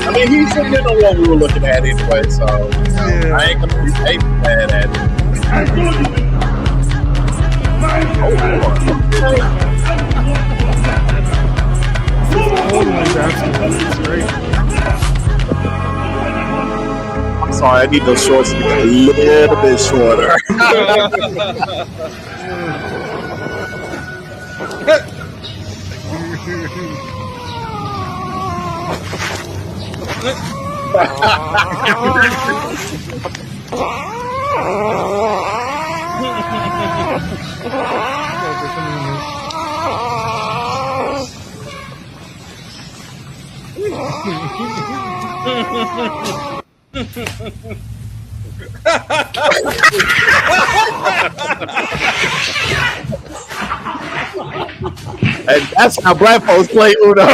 I mean, he's sitting in the one we were looking at anyway, so I ain't going to be mad at it. I'm sorry, I need those shorts to be a little bit shorter. And that's how black folks play Uno.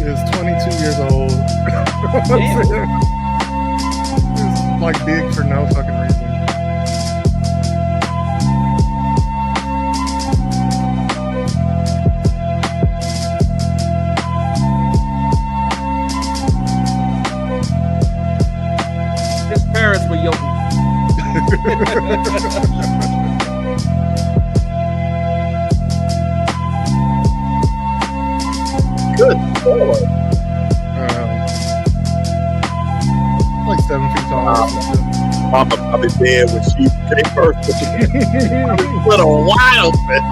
Is 22 years old. It's like big for no fucking reason. His parents were young. Good Lord. Like 7 feet tall. Mama probably dead when she came first. Little wild man.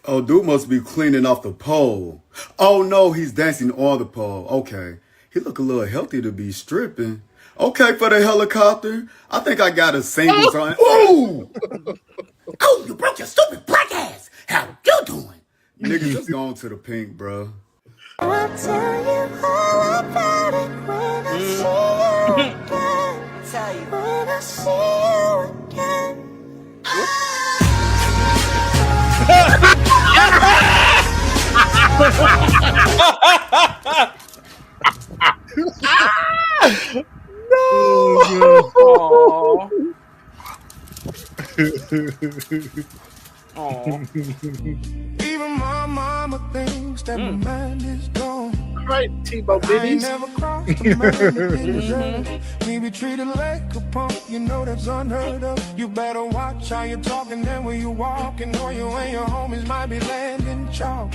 Oh, dude must be cleaning off the pole. Oh no, he's dancing on the pole. Okay. He look a little healthy to be stripping. Okay, for the helicopter. I think I got a single song. Ooh! Oh, you broke your stupid black ass. How you doing? Nigga, just go on to the pink, bro. I'll tell you all about it when I see you again. When I see you again. Even my mama thinks that my mind is gone. Right, T-Bo I ain't Biddies. never crossed the mind that deserve me be treated like a punk. You know that's unheard of. You better watch how you're talking and where you walking, or you and your homies might be landing chalk.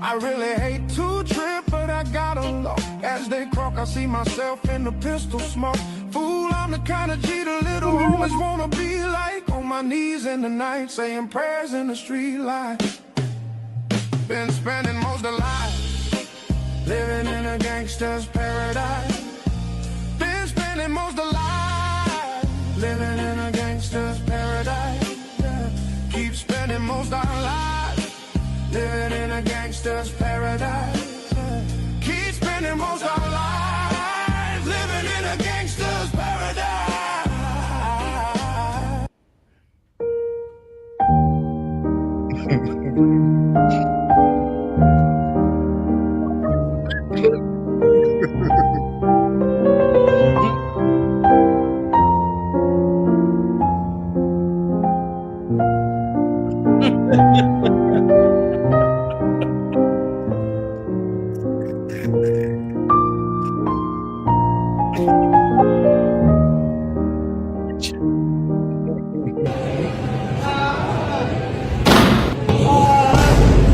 I really hate to trip, but I gotta look. As they croak, I see myself in the pistol smoke. Fool, I'm the kind of G the little homies wanna be like. On my knees in the night, saying prayers in the street light. Been spending most of life living in a gangster's paradise. Been spending most of life living in a gangster's paradise. Yeah. Keep spending most of our lives living in a gangster's paradise. Yeah. Keep spending most of our lives living in a gangster's paradise.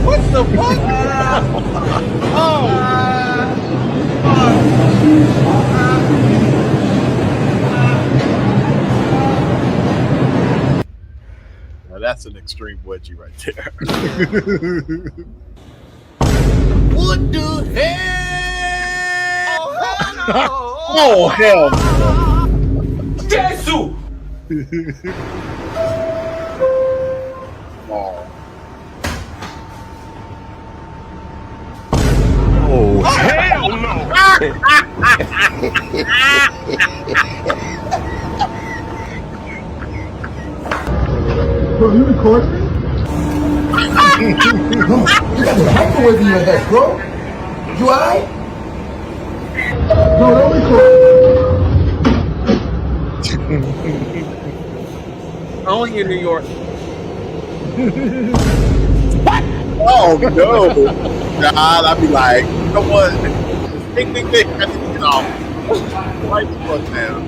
What the fuck? Now that's an extreme wedgie right there. What the hell? Oh hell! Jesus! Oh hell no! Bro, you record me? You got the microwave in your head, bro. You alright? No, don't record. Only in New York. What? Oh no! God, I'd be like, you know what? Ding, ding, ding. I need to get off. Right the fuck down.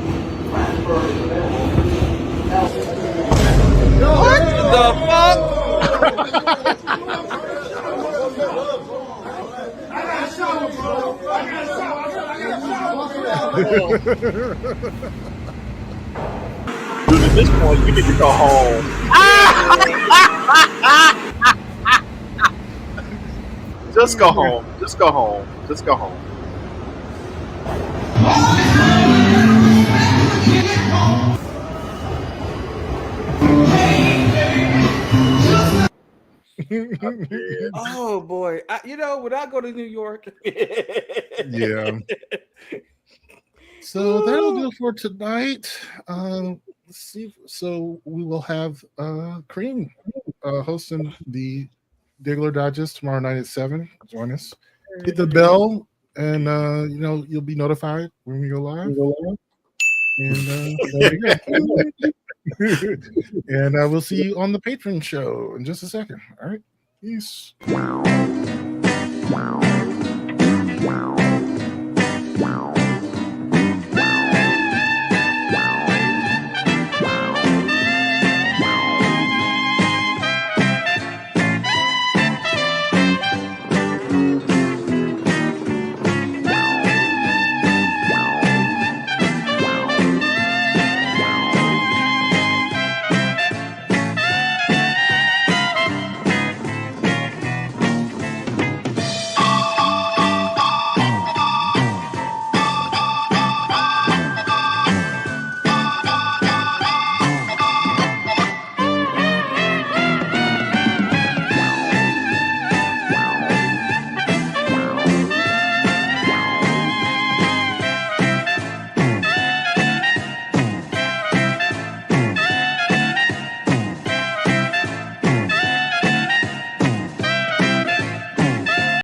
What the fuck? Dude, at this point, you need to go home. Just go home. Just go home. Just go home. Oh boy, when I go to New York, Yeah. So that'll do for tonight. Let's see. So we will have Cream hosting the Diggler Digest tomorrow night at 7. Join us. Hit the bell, and you'll be notified when we go live. And there you go. And we'll see you on the Patreon show in just a second. All right. Peace.